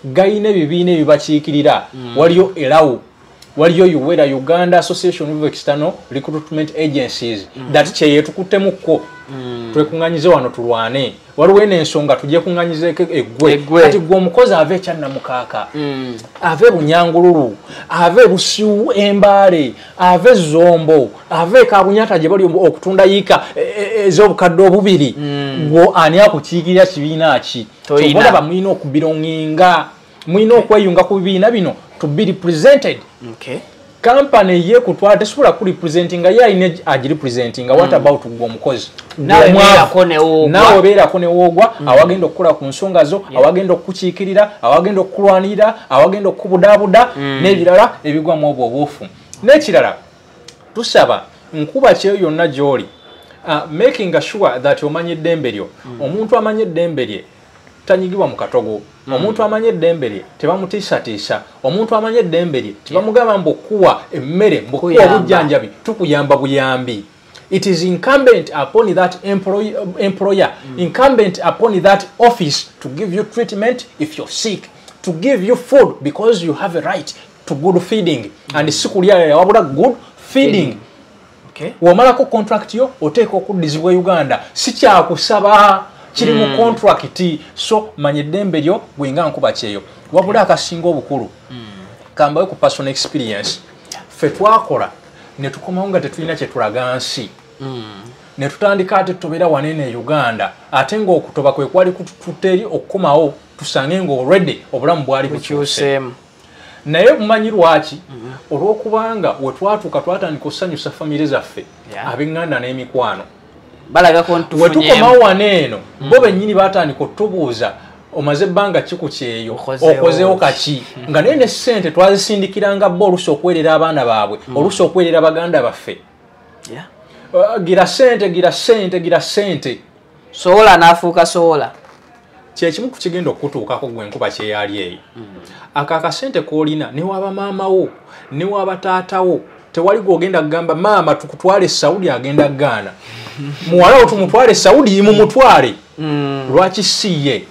gayina ebibiina ebibakiikirira waliyo ELAU waliyo Uwera Uganda Association of External Recruitment Agencies that kyeyetukuttemukko twekuŋŋanyize wano tulwane waliwo n'ensonga tujye kuŋŋanyizeeko eggwe kati gwe omukozi ave ekyannamukaaka ave Bunyangululu ave Busiwu Embaale ave Zombo ave Kabunyata gye bali okutunda yiika ez'obukadde obubiri gwe ani akukiikirira kibiina ki kyobulaba mulina okubirong'inga mulina okweyunga ku bibiina bino to be represented. Company ye kutwala tesobola ku representinga ye alina agirepresentinga what about gwe omukozi nawe beerako ne woogwa awagenda okukola ku nsonga zo awagenda okukiikirira awagenda okukulwanirira awagenda okukubudaabuda n'ebirala ebigwamu obwo obuufu. N'ekirala tusaba nkuba kyeyo yonna gy'oli making sure that omanye eddembe lyo omuntu amanye eddembe lye tanyigibwa mu katogo omuntu amanye eddembe lye tebamutiisatiisa omuntu amanye eddembe lye tebamugamba mbukuwa emmere mbukuwa obujjanjabi tukuyamba buyambi. It is incumbent upon that employer incumbent upon that office to give you treatment if you're sick, to give you food because you have a right to good feeding and sikulya wabula good feeding. Womalako contract yo oteeka okuddizibwa Uganda si kyakusaba kiri mu contract so manye dembe lyo gwenga nkuba kyeyo wabula akasinga obukulu kambawe ku personal experience fe twakola ne tukomawo nga tetulina kye tulaga nsi ne tutandika ate tubera wanene Uganda ate nga okutoba kwe kwali kututeri okukomawo tusange nga already obulamu bwali bukyuse naye mumanyi lwaki olwokubanga we twatuuka twatandika okusanyusa famire zaffe ab'enganda n'emikwano balaga ko ntufunye we tukomawo waneeno bo bennyini batandika otubuuza omaze ebbanga kiku kyeyo okozeewo kaki nga naye ne ssente twazisindikiranga bo oluusi okwerera abaana baabwe oluusi okwerera baganda baffe gira sente sowola n'afuuka sowola kyekimu ku kigenda okutuukako gwe nkuba kyeyali eyo ako akasente k'olina ne waba maama wo ne waba taata wo tewali gw'ogenda kugamba maama tukutwale Saudi agenda Ghana muwala wo tumutwale Saudi mumutwale lwaki si ye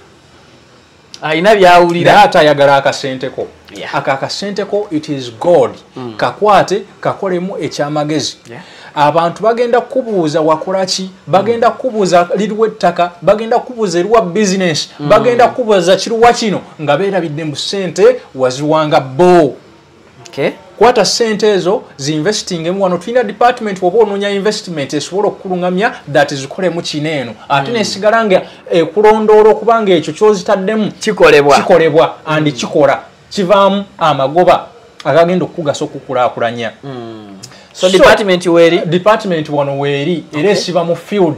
alina byawulira naye ate ayagala akasenteko akakasenteko it is God kakwate kakolemu ekyamagezi abantu bagenda kubuuza wakolaki bagenda kubuuza liriwe ettaka bagenda kubuuza eriwa business bagenda kubuuza kiruwa kino nga beerabidde mu ssente waziwanga bo kwata ssente ezo zinvestingemu wano tulina department woba onoonya investment esobola okukulungamya that zikolemu kineeno ate nesigala nga ekulondoola okubanga ekyo kyozitaddemu kikolebwa andi kikola kivaamu amagoba agagenda okukugasa okukulaakulanya so department weri department wano weri era esiba mu field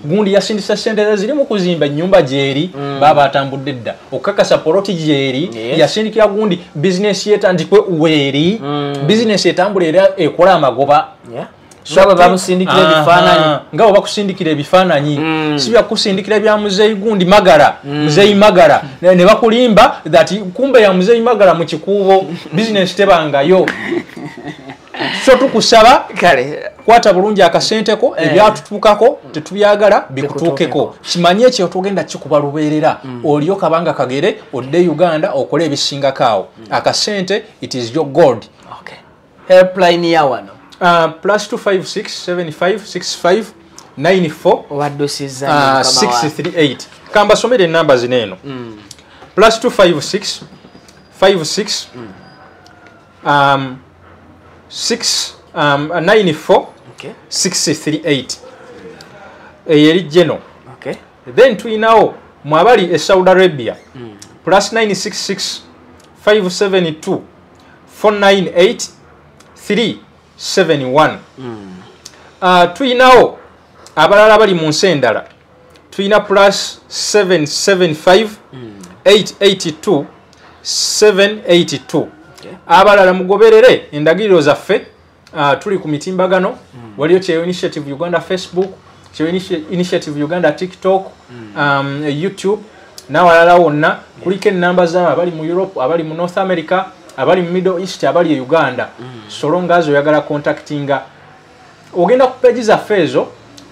gundi yasindisa ssente ziri mu kuzimba ennyumba gyeri baba atambudde dda okukakasa poloti gyeri yasindikira gundi business yetandikwe weri business etambula era ekola amagoba so bamusindikira ebifaananyi nga bakusindikira ebifaananyi si byakusindikira bya muzeyi gundi magara muzeyi magara ne bakulimba that kumbe ya muzeyi magara mu kikuubo business tebangayo so tukusaba kale kwata bulungi akasenteko ebyatutuukako tetubyagala bikutuukeko kimanye ekyo tugenda kikuba lubeerera oliyo kabanga kagere odde Uganda okole ebisingakaawo akasente it is your gold helpline ya wano +256756594 owaddosiza 638 kamba somere enamba zineeno +25656 94 638 eyeri geno then tuyinawo mwabali Saudi Arabia +966 572 498 371 tuyinawo abalala bali mu nsi endala tuyina +775 882 782 abalala mugoberere endagiriro zaffe tuli ku mitimbagano waliyo Kyeyo Initiative Uganda Facebook Kyeyo Initiative Uganda TikTok YouTube n'awalala wonna kuliko enamba z'abo abali mu Europe abali mu North America abali mu Middle East abali Uganda solongazo oyagala contactinga ogenda ku page zaffe ezo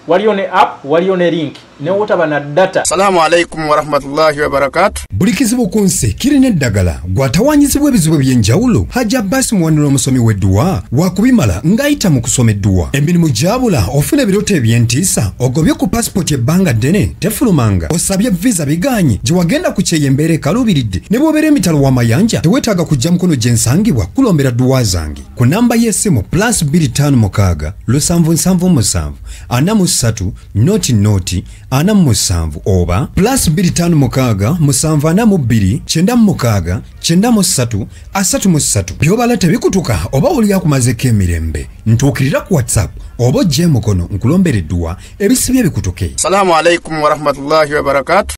waliyo ne app waliyo ne link ne wotaba na data. Assalamu alaikum wa rahmatullahi wa barakatuh. Buli kizibu ku nsi kirina eddagala gwatawanyizibwa ebizibu by'enjawulo Hajji Abbas Muwanula omusomi w'edduwa wakubimala ng'ayita mu kusoma edduwa emirimu gyabula ofuna ebirooto eby'entiisa ogobye ku pasipoti ebbanga ddene tefulumanga osabye visa biganye gye wagenda ku Kyeyo embeera ekaluubiridde ne bw'obeera emitalo w'amayanja teweetaaga kujja mukono gye nsangibwa kulombera dduwa zange ku namba y'essimu +256 777 43 noti 47 oba +256 742 96 93 33 byobala tebikutuka oba oli akumazeko emirembe ntuukirira ku WhatsApp oba ojje mukono nkulombera edduwa ebisibye bikutuke. Assalamu alaikum wa rahmatullahi wa barakatuh.